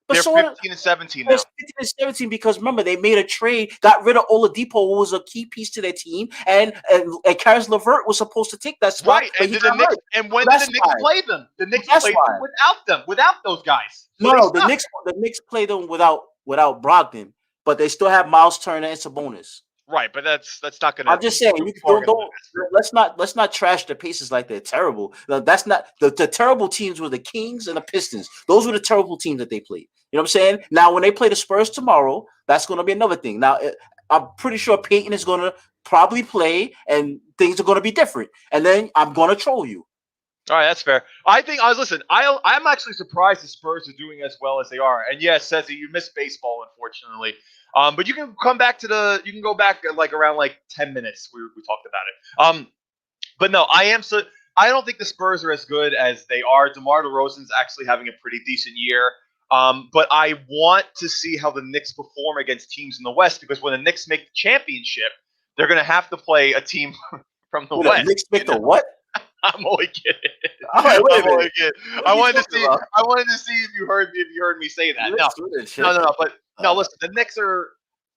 They're 15 and 17 now. 15 and 17 because remember they made a trade, got rid of Oladipo, who was a key piece to their team, and Karis LeVert was supposed to take that spot. Right, and when did the Knicks play them? The Knicks played them without those guys. So the Knicks played them without Brogdon, but they still have Miles Turner and Sabonis. Right, but that's not going to. I'm just saying, let's not trash the Pacers like they're terrible. That's not the terrible teams were the Kings and the Pistons. Those were the terrible teams that they played. You know what I'm saying? Now, when they play the Spurs tomorrow, that's going to be another thing. Now, I'm pretty sure Peyton is going to probably play, and things are going to be different. And then I'm going to troll you. All right, that's fair. I'm actually surprised the Spurs are doing as well as they are. And yes, Cezzy, you missed baseball, unfortunately. But you can go back like around 10 minutes. We talked about it. But no, I don't think the Spurs are as good as they are. DeMar DeRozan's actually having a pretty decent year. But I want to see how the Knicks perform against teams in the West because when the Knicks make the championship, they're going to have to play a team from the West. The Knicks make the what? I'm only kidding. Right, I'm only kidding. I wanted to see if you heard me say that. No. But no, listen. The Knicks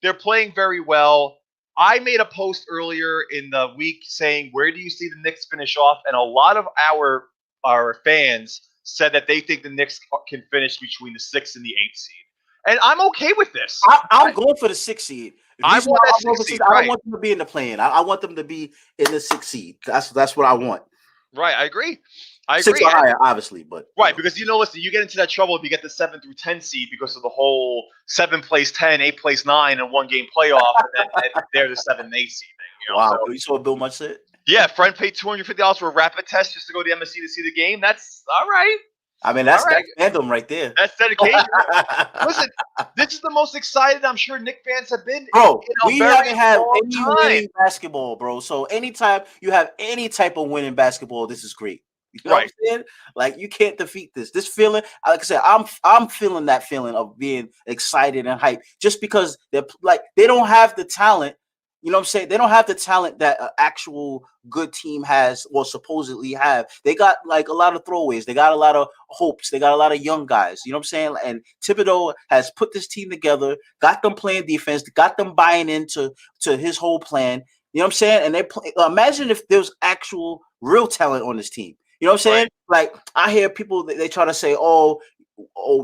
they're playing very well. I made a post earlier in the week saying, "Where do you see the Knicks finish off?" And a lot of our fans said that they think the Knicks can finish between the 6th and the 8th seed. And I'm okay with this. I'm going for the 6th seed. I don't want them to be in the play-in. I want them to be in the 6th seed. That's what I want. Right, I agree. 6 or higher, obviously, but right because listen, you get into that trouble if you get the 7 through 10 seed because of the whole 7 plays 10, 8 plays 9, and 1 game playoff, and then they're the 7 and 8 seed thing. Wow, you saw what Bill Munch said? Yeah, friend paid $250 for a rapid test just to go to MSC to see the game. That's all right. I mean, that's fandom right there. That's dedication. Listen, this is the most excited I'm sure Knicks fans have been. Bro, we haven't had any winning basketball, bro. So anytime you have any type of winning basketball, this is great. You know what I'm saying? Like you can't defeat this. This feeling, like I said, I'm feeling that feeling of being excited and hyped just because they don't have the talent. You know what I'm saying? They don't have the talent that an actual good team has or supposedly have. They got a lot of throwaways. They got a lot of hopes. They got a lot of young guys. You know what I'm saying? And Thibodeau has put this team together, got them playing defense, got them buying into his whole plan. You know what I'm saying? And imagine if there was actual real talent on this team. You know what I'm saying? Like I hear people they try to say, oh,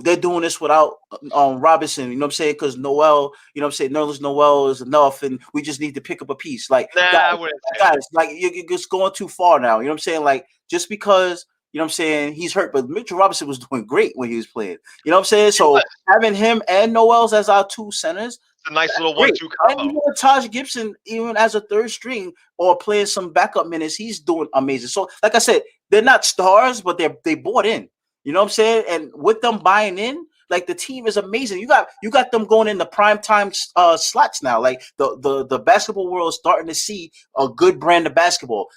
they're doing this without Robinson. You know what I'm saying? Because Noel, you know what I'm saying? Noel is enough, and we just need to pick up a piece. Like guys, like you're just going too far now. You know what I'm saying? Like just because you know what I'm saying he's hurt, but Mitchell Robinson was doing great when he was playing. You know what I'm saying? So having him and Noel as our 2 centers, a nice little Great. 1-2 And combo. you know, Taj Gibson, even as a third string or playing some backup minutes, he's doing amazing. So, like I said, they're not stars, but they bought in. You know what I'm saying? And with them buying in, like the team is amazing. You got them going in the prime time slots now. Like the basketball world is starting to see a good brand of basketball.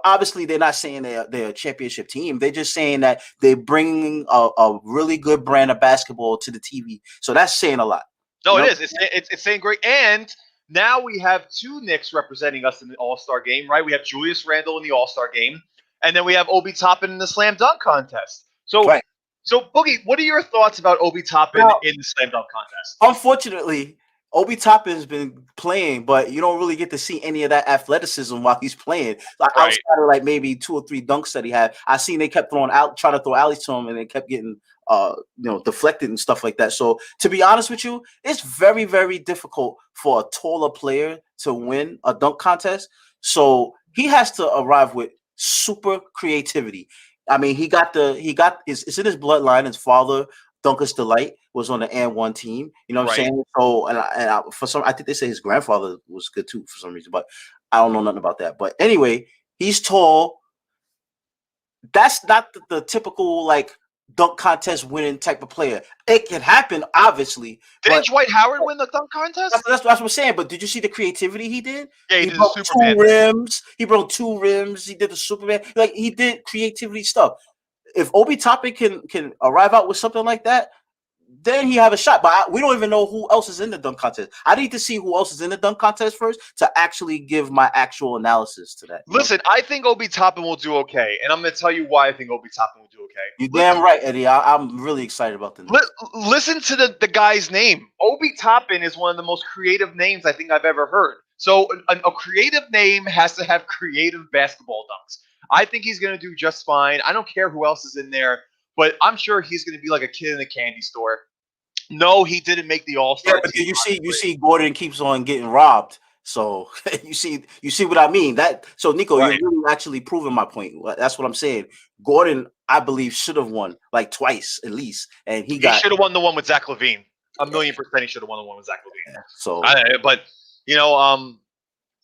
Obviously, they're not saying they're a championship team. They're just saying that they're bringing a really good brand of basketball to the TV. So that's saying a lot. No, You it know? is. It's saying great. And now we have two Knicks representing us in the All-Star game, right? We have Julius Randle in the All-Star game, and then we have Obi Toppin in the slam dunk contest. So, Right. so Boogie, what are your thoughts about Obi Toppin Now, in the slam dunk contest? unfortunately, Obi Toppin's been playing, but you don't really get to see any of that athleticism while he's playing. Like Right. outside of like maybe 2 or 3 dunks that he had, I seen they kept trying to throw alleys to him, and they kept getting deflected and stuff like that. So to be honest with you, it's very, very difficult for a taller player to win a dunk contest. So he has to arrive with super creativity. I mean, it's in his bloodline. His father, Dunker's Delight, was on the N1 team. You know what I'm Right. saying? So, I think they say his grandfather was good too for some reason, but I don't know nothing about that. But anyway, he's tall. That's not the typical like dunk contest winning type of player. It can happen, obviously, Didn't but Dwight Howard win the dunk contest? that's what I'm saying. But did you see the creativity he did? Yeah, he He did the broke Superman. 2 rims. He broke 2 rims. He did the Superman. Like he did creativity stuff. If Obi Toppin can arrive out with something like that, then he have a shot. But we don't even know who else is in the dunk contest. I need to see who else is in the dunk contest first to actually give my actual analysis to that. Listen, I think Obi Toppin will do okay, and I'm going to tell you why I think Obi Toppin will do okay. You damn right, Eddie. I'm really excited about the Knicks. Listen to the guy's name. Obi Toppin is one of the most creative names I think I've ever heard. So a creative name has to have creative basketball dunks. I think he's going to do just fine. I don't care who else is in there, but I'm sure he's going to be like a kid in a candy store. No, he didn't make the All-Star Yeah, but team. you see Gordon keeps on getting robbed. So you see what I mean. So Nico, Right. you're really actually proving my point. That's what I'm saying. Gordon, I believe, should have won like twice at least, and he should have won the one with Zach LaVine. 1,000,000% he should have won the one with Zach LaVine. Yeah, so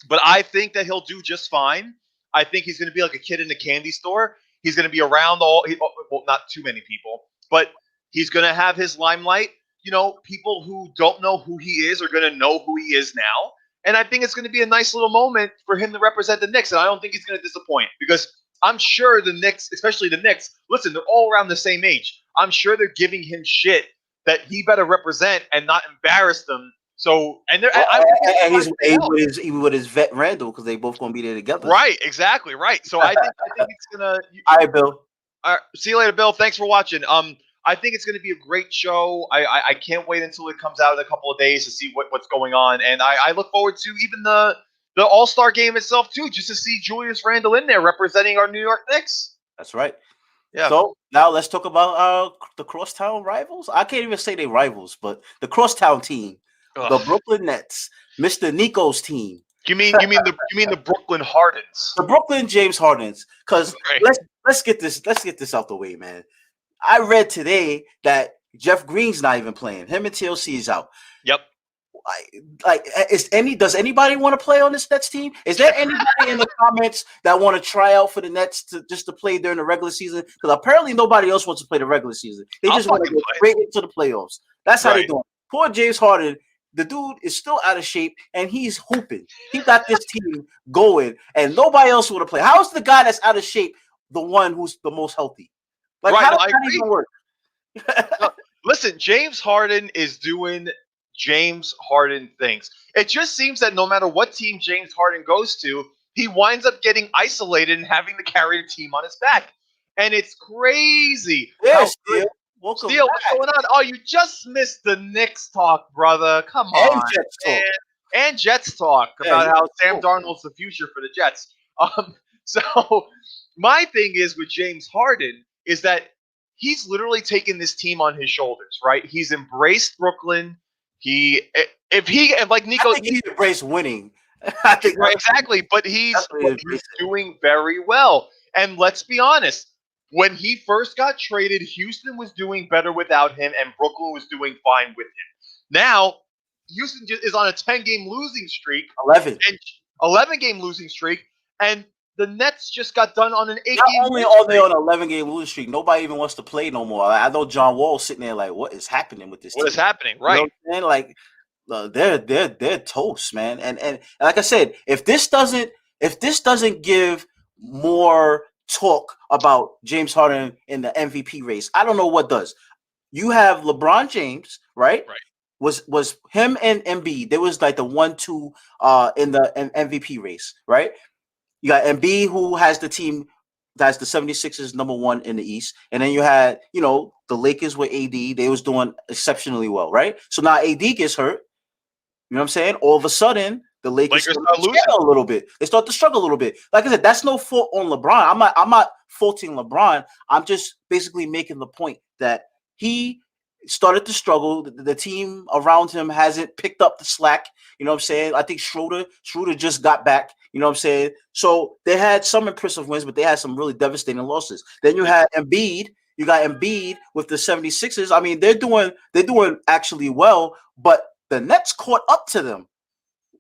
But I think that he'll do just fine. I think he's going to be like a kid in a candy store. He's going to be around not too many people, but he's going to have his limelight. People who don't know who he is are going to know who he is now. And I think it's going to be a nice little moment for him to represent the Knicks. And I don't think he's going to disappoint because I'm sure the Knicks, especially the Knicks, listen, they're all around the same age. I'm sure they're giving him shit that he better represent and not embarrass them. So, and he's with his vet Randall because they both going to be there together. Right, exactly, right. So I think it's gonna. All right, Bill. All right, see you later, Bill. Thanks for watching. I think it's gonna be a great show. I can't wait until it comes out in a couple of days to see what's going on, and I look forward to even the All-Star game itself too, just to see Julius Randle in there representing our New York Knicks. That's right. Yeah. So now let's talk about the crosstown rivals. I can't even say they rivals, but the crosstown team, the Brooklyn Nets, Mr. Nico's team. You mean the Brooklyn Hardens? The Brooklyn James Hardens. Because let's get this out the way, man. I read today that Jeff Green's not even playing. Him and TLC is out. Yep. Does anybody want to play on this Nets team? Is there anybody in the comments that want to try out for the Nets to play during the regular season? Because apparently nobody else wants to play the regular season. They just want to go straight into the playoffs. That's how they do it. Poor James Harden. The dude is still out of shape and he's hooping. He got this team going and nobody else want to play. How is the guy that's out of shape the one who's the most healthy? Like, how does that even work? Listen, James Harden is doing James Harden things. It just seems that no matter what team James Harden goes to, he winds up getting isolated and having to carry the team on his back. And it's crazy. Yeah, Steele, what's going on? Oh, you just missed the Knicks talk, brother. Come on. And Jets talk about how Sam Darnold's the future for the Jets. So my thing is with James Harden is that he's literally taken this team on his shoulders, right? He's embraced Brooklyn. Like Nico, I think he embraced winning. Right, exactly, but he's doing very well. And let's be honest, when he first got traded, Houston was doing better without him, and Brooklyn was doing fine with him. Now, Houston is on a 10-game losing streak. 11. And 11-game losing streak, and the Nets just got done on an 8-game. Not only are they on an 11-game losing streak, nobody even wants to play no more. I know John Wall's sitting there like, what is happening with this team? What is happening? Right. You know what I'm saying? Like, they're toast, man. And like I said, if this doesn't give more talk about James Harden in the MVP race, I don't know what does. You have LeBron James, right? Right. Was him and Embiid. There was like the 1-2 in the MVP race, right? You got Embiid, who has the team that's the 76ers #1 in the East. And then you had, the Lakers with AD. They was doing exceptionally well, right? So now AD gets hurt. You know what I'm saying? All of a sudden, the Lakers start losing a little bit. They start to struggle a little bit. Like I said, that's no fault on LeBron. I'm not faulting LeBron. I'm just basically making the point that he started to struggle. The team around him hasn't picked up the slack. You know what I'm saying? I think Schroeder just got back. You know what I'm saying? So they had some impressive wins, but they had some really devastating losses. Then you had Embiid. You got Embiid with the 76ers. I mean, they're doing actually well, but the Nets caught up to them.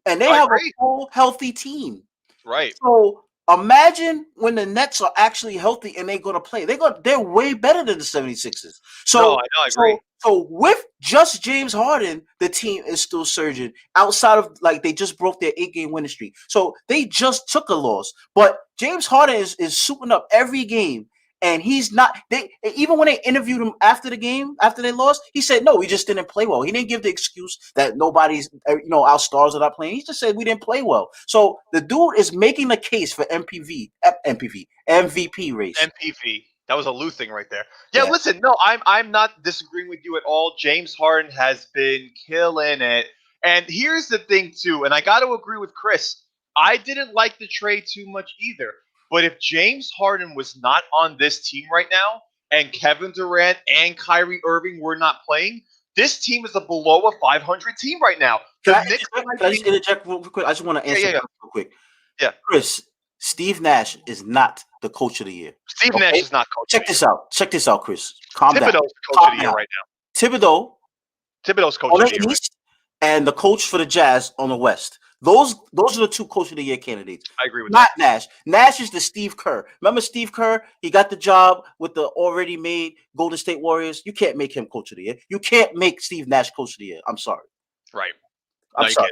And they have a full healthy team. Right. So imagine when the Nets are actually healthy and they're going to play. They're way better than the 76ers. So, I agree. So with just James Harden, the team is still surging. Outside of, like, they just broke their 8-game winning streak. So they just took a loss. But James Harden is souping up every game. And he's not. Even when they interviewed him after the game, after they lost, he said, "No, we just didn't play well." He didn't give the excuse that nobody's, our stars are not playing. He just said we didn't play well. So the dude is making the case for MVP race. MVP. That was a Lou thing right there. Yeah. Listen, no, I'm not disagreeing with you at all. James Harden has been killing it, and here's the thing too. And I got to agree with Chris. I didn't like the trade too much either. But if James Harden was not on this team right now, and Kevin Durant and Kyrie Irving were not playing, this team is a below a 500 team right now. Can I just interject real quick? I just want to answer real quick. Yeah. Chris, Steve Nash is not the coach of the year. Steve Nash is not coach. Check this out, Chris. Calm down. Thibodeau's the coach of the year right now. Thibodeau's coach of the year. East, and the coach for the Jazz on the West. Those are the two coach of the year candidates. I agree with that. Not Nash. Nash is the Steve Kerr. Remember Steve Kerr? He got the job with the already made Golden State Warriors. You can't make him coach of the year. You can't make Steve Nash coach of the year. I'm sorry. Right. I'm sorry.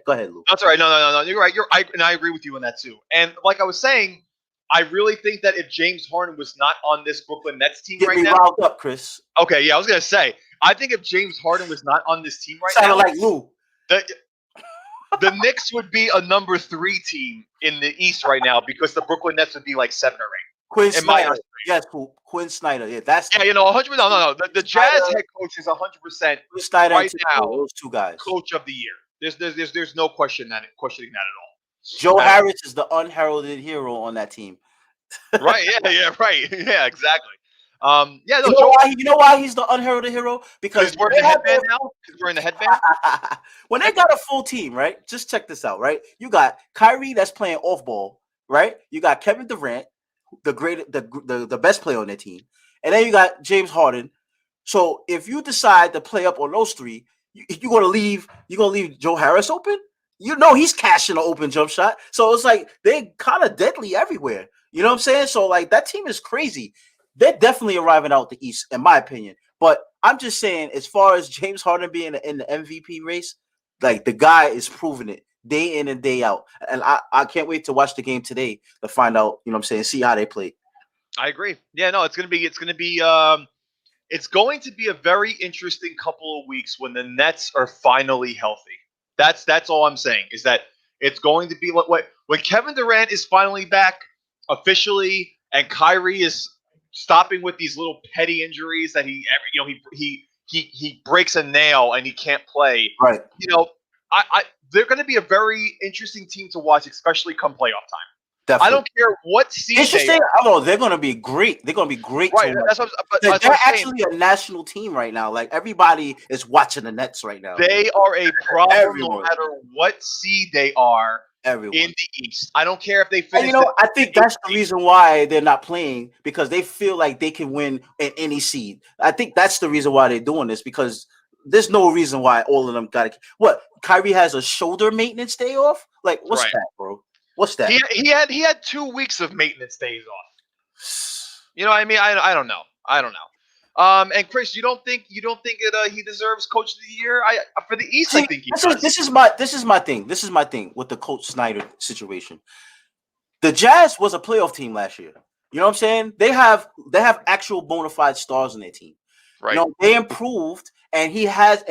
Go ahead, Lou. That's all right. No. You're right. And I agree with you on that too. And like I was saying, I really think that if James Harden was not on this Brooklyn Nets team right now, riled up, Chris. Okay, yeah, I was gonna say. I think if James Harden was not on this team right now, sounded like Lou. The Knicks would be a number 3 team in the East right now because the Brooklyn Nets would be like 7 or 8. Quinn Snyder. Yes, Quinn Snyder. Yeah, that's 100%. No. The Jazz head coach is 100% right now. Those two guys, coach of the year. There's no questioning that at all. Joe Harris is the unheralded hero on that team. Right. Yeah. Right. Yeah. Exactly. You know why he's the unheralded hero? Because he's wearing the headband now. He's wearing the headband. When they got a full team, right? Just check this out, right? You got Kyrie that's playing off ball, right? You got Kevin Durant, the best player on their team, and then you got James Harden. So if you decide to play up on those three, you're gonna leave Joe Harris open. You know he's cashing an open jump shot. So it's like they're kind of deadly everywhere. You know what I'm saying? So like that team is crazy. They're definitely arriving out the East, in my opinion. But I'm just saying, as far as James Harden being in the MVP race, like the guy is proving it day in and day out. And I can't wait to watch the game today to find out, you know what I'm saying, see how they play. I agree. Yeah, no, it's going to be a very interesting couple of weeks when the Nets are finally healthy. That's all I'm saying, is that it's going to be when Kevin Durant is finally back officially and Kyrie is stopping with these little petty injuries that he breaks a nail and he can't play. Right. They're going to be a very interesting team to watch, especially come playoff time. Definitely. I don't care what seed they are. Oh, they're going to be great. They're going to be great. Right. They're actually a national team right now. Like everybody is watching the Nets right now. They are a problem no matter what seed they are. Everyone. In the East. I don't care if they finish. I think that's the reason why they're not playing, because they feel like they can win in any seed. I think that's the reason why they're doing this, because there's no reason why all of them got to. What? Kyrie has a shoulder maintenance day off? Like, what's Right. that, bro? What's that? He had 2 weeks of maintenance days off. You know what I mean? I don't know. And Chris, you don't think that he deserves Coach of the Year? For the East, See, I think he does. this is my thing. This is my thing with the Coach Snyder situation. The Jazz was a playoff team last year. You know what I'm saying? They have actual bona fide stars in their team. Right. You know, they improved, and he has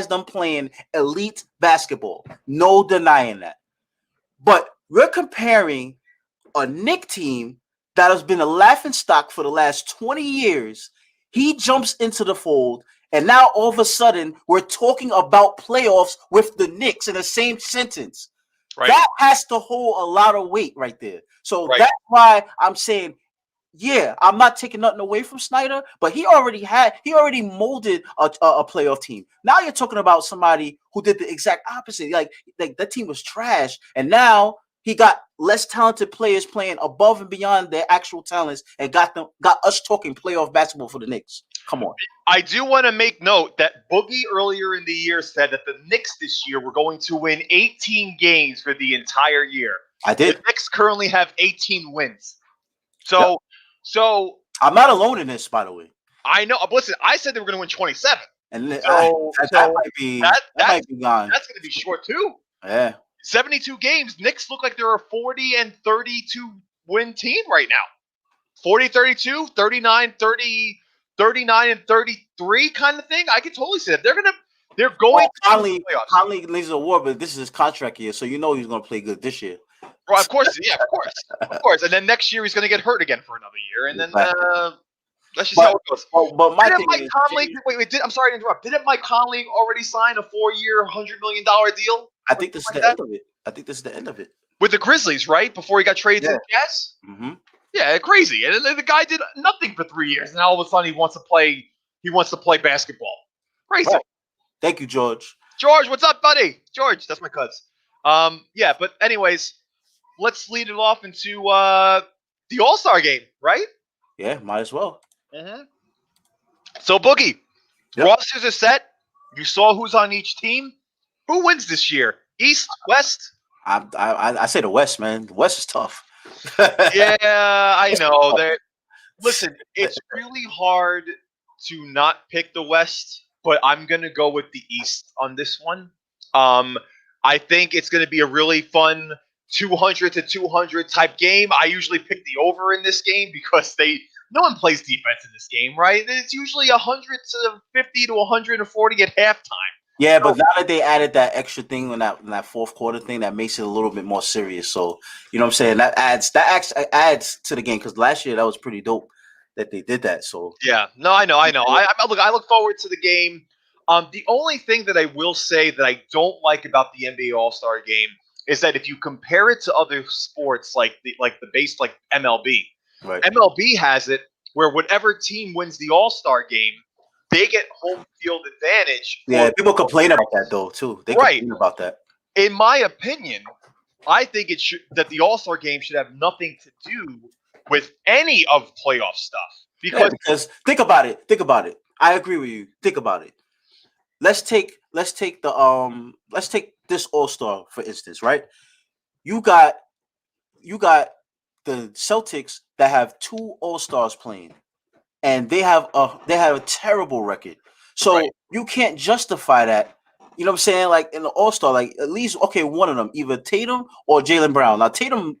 them playing elite basketball. No denying that. But we're comparing a Knicks team that has been a laughingstock for the last 20 years. He jumps into the fold, and now all of a sudden we're talking about playoffs with the Knicks in the same sentence. Right. That has to hold a lot of weight right there. So Right. that's why I'm saying, yeah, I'm not taking nothing away from Snyder, but he already molded a playoff team. Now you're talking about somebody who did the exact opposite. Like that team was trash, and now he got less talented players playing above and beyond their actual talents, and got us talking playoff basketball for the Knicks. Come on. I do want to make note that Boogie earlier in the year said that the Knicks this year were going to win 18 games for the entire year. I did. The Knicks currently have 18 wins. So I'm not alone in this, by the way. I know. Listen, I said they were going to win 27. And that might be gone. That's going to be short too. Yeah. 72 games. Knicks look like they're a 40 and 32 win team right now. 40, 32, 39, 30, 39 and 33 kind of thing. I can totally see that. They're going to the playoffs. Conley needs an award, but this is his contract year, so you know he's going to play good this year. Well, of course. Of course. And then next year he's going to get hurt again for another year, and then let's just see how it goes. But my didn't thing Mike is, Conley? Wait. I'm sorry to interrupt. Didn't Mike Conley already sign a 4-year, $100 million deal? I think this is the end of it. I think this is the end of it with the Grizzlies, right? Before he got traded to the Jazz. Mm-hmm. Yeah, crazy. And the guy did nothing for 3 years, and now all of a sudden he wants to play basketball. Crazy. Right. Thank you, George. George, what's up, buddy? George, that's my cuz. Yeah, but anyways, let's lead it off into the All-Star game, right? Yeah, might as well. Mm-hmm. So, Boogie, rosters are set. You saw who's on each team. Who wins this year? East, West? I say the West, man. The West is tough. Yeah, I know. Listen, it's really hard to not pick the West, but I'm going to go with the East on this one. I think it's going to be a really fun 200 to 200 type game. I usually pick the over in this game because no one plays defense in this game, right? It's usually 150 to 140 at halftime. Yeah, but now that they added that extra thing in that fourth quarter thing, that makes it a little bit more serious. So, you know what I'm saying? That adds to the game, because last year that was pretty dope that they did that. So yeah, no, I know. I look forward to the game. The only thing that I will say that I don't like about the NBA All-Star game is that if you compare it to other sports like MLB, right. MLB has it where whatever team wins the All-Star game, they get home field advantage. Yeah, people complain about that though too. They complain about that. In my opinion, I think that the All-Star game should have nothing to do with any of playoff stuff. Because think about it. I agree with you. Think about it. Let's take this All-Star for instance, right? You got the Celtics that have 2 All-Stars playing, and they have a terrible record. So you can't justify that. You know what I'm saying? Like in the All-Star, like at least one of them, either Tatum or Jaylen Brown. Now Tatum,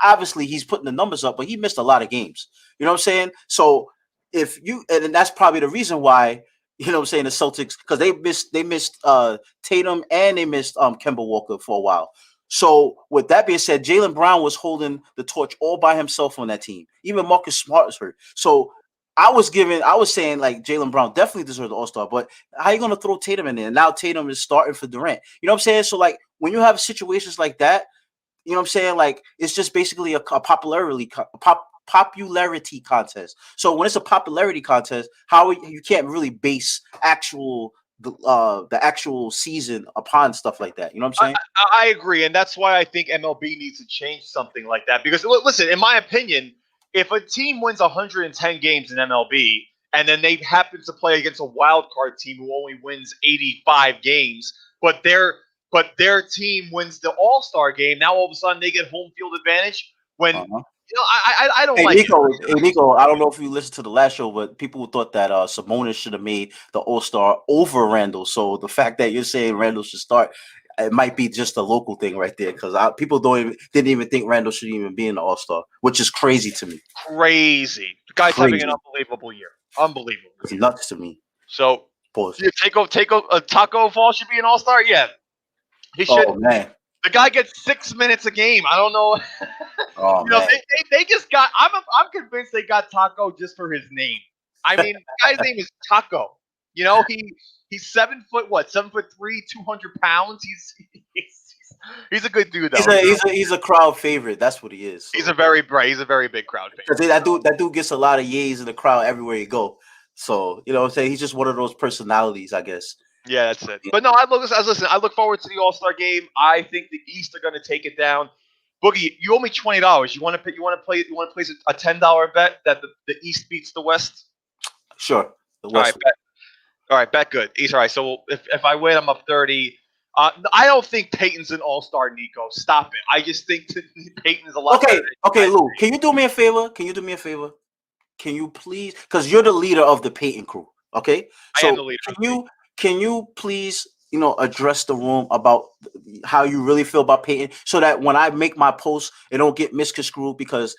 obviously he's putting the numbers up, but he missed a lot of games. You know what I'm saying? So and that's probably the reason why, you know what I'm saying, the Celtics, because they missed Tatum and they missed Kemba Walker for a while. So with that being said, Jaylen Brown was holding the torch all by himself on that team. Even Marcus Smart was hurt. So I was saying like Jaylen Brown definitely deserves the All-Star, but how are you going to throw Tatum in there? Now Tatum is starting for Durant. You know what I'm saying? So like when you have situations like that, you know what I'm saying? Like it's just basically a popularity contest. So when it's a popularity contest, you can't really base the actual season upon stuff like that. You know what I'm saying? I agree, and that's why I think MLB needs to change something like that. Because listen, in my opinion, if a team wins 110 games in MLB and then they happen to play against a wild card team who only wins 85 games, but their team wins the All-Star game. Now all of a sudden they get home field advantage when I don't Hey like Nico, it. hey Nico, I don't know if you listened to the last show, but people thought that Sabonis should have made the All-Star over Randall. So the fact that you're saying Randall should start, it might be just a local thing right there, because people didn't even think Randall should even be in the All-Star, which is crazy to me. Crazy. The guy's having an unbelievable year. Unbelievable. It's nuts to me. So Pause. Taco Fall should be an All-Star? Yeah. He should. Oh man. The guy gets 6 minutes a game. I don't know. Oh man. They just got. I'm convinced they got Taco just for his name. I mean, the guy's name is Taco. He's 7 foot 7'3", 200 pounds. He's a good dude though. He's a crowd favorite. That's what he is. So. He's a very big crowd favorite. That dude gets a lot of yays in the crowd everywhere he go. So you know what I'm saying? He's just one of those personalities, I guess. Yeah, that's it. But no, I look forward to the All-Star game. I think the East are going to take it down. Boogie, you owe me $20. You want to place a $10 bet that the East beats the West? Sure. All right, bet good. East. All right. So if I win, I'm up 30. I don't think Peyton's an All-Star, Nico. Stop it. I just think Peyton is a lot. Okay, Lou. Can you do me a favor? Can you please? Because you're the leader of the Peyton crew. Okay. So I am the leader. Can you please, address the room about how you really feel about Peyton, so that when I make my post, it don't get misconstrued, because,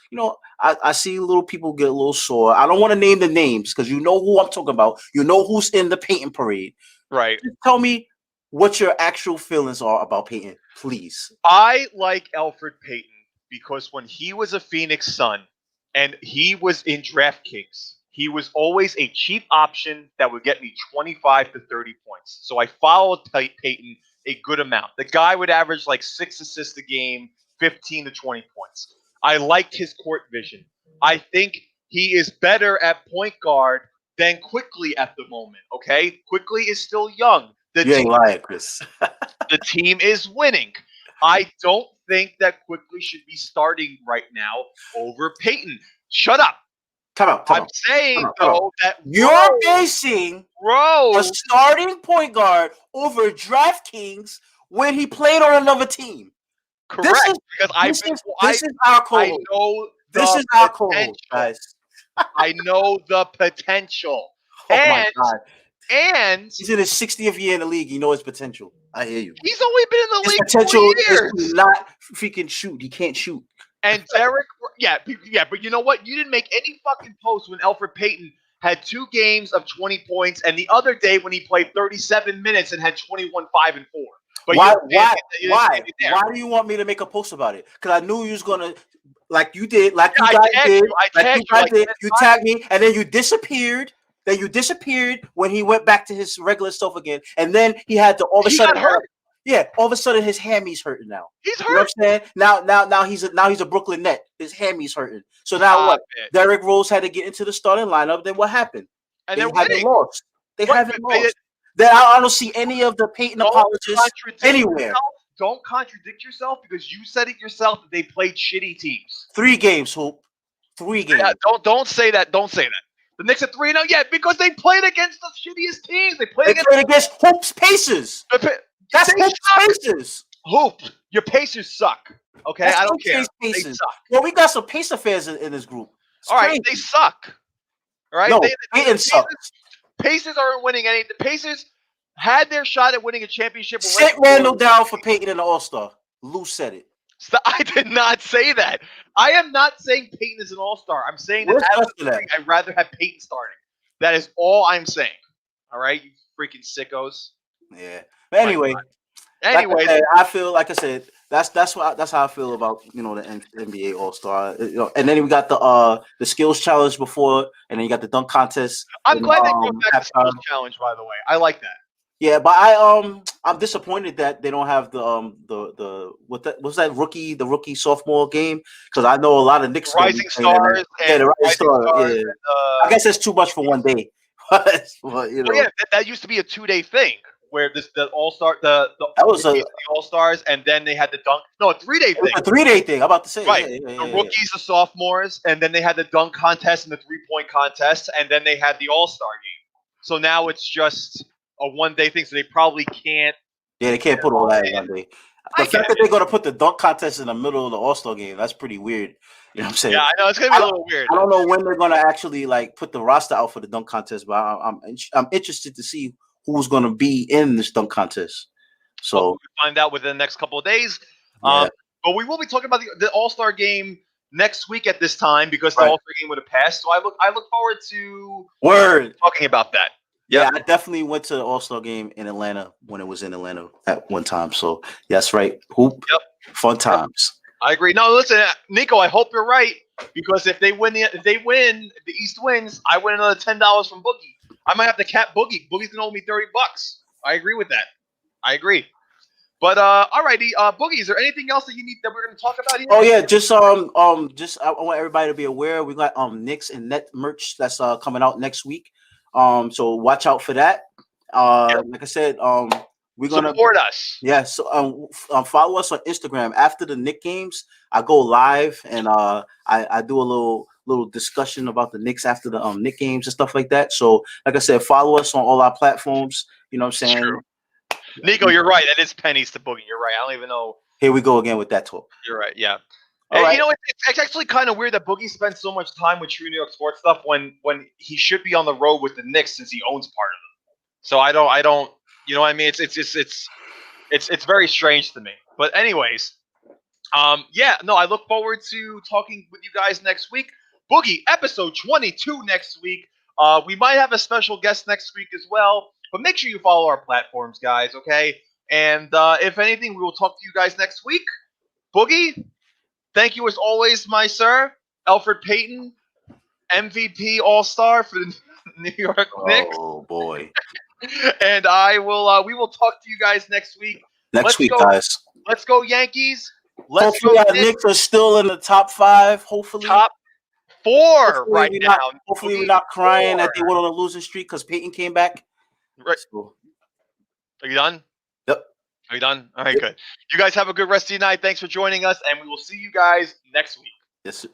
I see little people get a little sore. I don't want to name the names because you know who I'm talking about. You know who's in the Peyton parade. Right. Just tell me what your actual feelings are about Peyton, please. I like Elfrid Payton because when he was a Phoenix Sun and he was in DraftKings, he was always a cheap option that would get me 25 to 30 points. So I followed Payton a good amount. The guy would average like 6 assists a game, 15 to 20 points. I liked his court vision. I think he is better at point guard than Quickly at the moment, okay? Quickly is still young. You ain't lying, Chris. The team is winning. I don't think that Quickly should be starting right now over Payton. Shut up. I'm saying, though, that you're basing a starting point guard over DraftKings when he played on another team. Correct. This is our code. I know this is our code, guys. I know the potential. My God. And he's in his 60th year in the league. You know his potential. I hear you. He's only been in the league potential 4 years. Is to not freaking shoot. He can't shoot. And Derek, but you know what? You didn't make any fucking post when Elfrid Payton had 2 games of 20 points, and the other day when he played 37 minutes and had 21, 5, and 4. But why do you want me to make a post about it? Because I knew you was gonna, like you did, you tagged me, and then you disappeared. Then you disappeared when he went back to his regular self again, and then he had to all of a sudden hurt. Yeah, all of a sudden his hammy's hurting now. He's hurt. You know what I'm saying? Now he's a Brooklyn Net. His hammy's hurting. So now what? Derrick Rose had to get into the starting lineup. Then what happened? And they haven't lost. They haven't lost. Then I don't see any of the Peyton apologists anywhere. Don't contradict yourself, because you said it yourself that they played shitty teams. 3 games, Hoop. 3 games. Yeah, don't say that. Don't say that. The Knicks are 3-0. Yeah, because they played against the shittiest teams. They played against Hoop's Pacers. That's Hoop's Pacers. Hoop, your Pacers suck. Okay, I don't care. They suck. Well, we got some Pacer fans in this group. All right, they suck. All right, no, Peyton sucks. Pacers aren't winning anything. The Pacers had their shot at winning a championship. Sit Randall down for Peyton in the All-Star. Lou said it. I did not say that. I am not saying Peyton is an All-Star. I'm saying that I'd rather have Peyton starting. That is all I'm saying. All right, you freaking sickos. Yeah. But anyway, I feel like I said that's how I feel about the NBA All-Star. And then we got the skills challenge before, and then you got the dunk contest. I'm glad they brought back the skills challenge. By the way, I like that. Yeah, but I'm disappointed that they don't have the rookie sophomore game, because I know a lot of Knicks Rising Stars. The Rising Stars. Yeah. I guess that's too much for one day. That used to be a 2-day thing. where the All-Star the That was rookies, the All-Stars, and then they had the dunk. No, a 3-day thing. a 3-day thing. I'm about to say, Right. yeah, The rookies, the sophomores, and then they had the dunk contest and the 3-point contest, and then they had the All-Star game. So now it's just a 1-day thing. So they probably can't. Yeah, they can't put all that in 1 day. The fact that they're gonna put the dunk contest in the middle of the All-Star game, that's pretty weird. You know what I'm saying? Yeah, I know it's gonna be a little weird. I don't know when they're gonna actually like put the roster out for the dunk contest, but I'm interested to see who's gonna be in this dunk contest. So we'll find out within the next couple of days. Yeah. But we will be talking about the All-Star game next week at this time because the All-Star game would have passed. So I look forward to talking about that. Yeah, I definitely went to the All-Star game in Atlanta when it was in Atlanta at one time. So that's right. Hoop. Yep. Fun times. I agree. No, listen, Nico, I hope you're right because if they win, the East wins, I win another $10 from Boogie. I might have to cap Boogie. Boogie's gonna owe me $30. I agree with that. I agree. But alrighty, Boogie, is there anything else that you need that we're gonna talk about here? Oh yeah, just I want everybody to be aware we got Knicks and Net merch that's coming out next week. So watch out for that. Like I said, we're gonna support us. Yeah, so follow us on Instagram. After the Knicks games, I go live and I do a little discussion about the Knicks after the Knicks games and stuff like that. So like I said, follow us on all our platforms. You know what I'm saying? True. Nico, you're right. That is pennies to Boogie. You're right. I don't even know. Here we go again with that talk. You're right. Yeah. All right. You know, it's actually kind of weird that Boogie spends so much time with True New York sports stuff when he should be on the road with the Knicks since he owns part of them. So I don't. You know what I mean? It's very strange to me. But anyways, yeah. No, I look forward to talking with you guys next week. Boogie, episode 22 next week. We might have a special guest next week as well. But make sure you follow our platforms, guys, okay? And if anything, we will talk to you guys next week. Boogie, thank you as always, my sir. Alfred Payton, MVP All-Star for the New York Knicks. Oh, boy. And we will talk to you guys next week. Next week, guys. Let's go, Yankees. Hopefully our Knicks are still in the top 5. Hopefully. Top 4 right now. Hopefully we're not crying that they went on a losing streak because Peyton came back. Right. So. Are you done? Yep. Are you done? All right, good. You guys have a good rest of your night. Thanks for joining us, and we will see you guys next week. Yes, sir.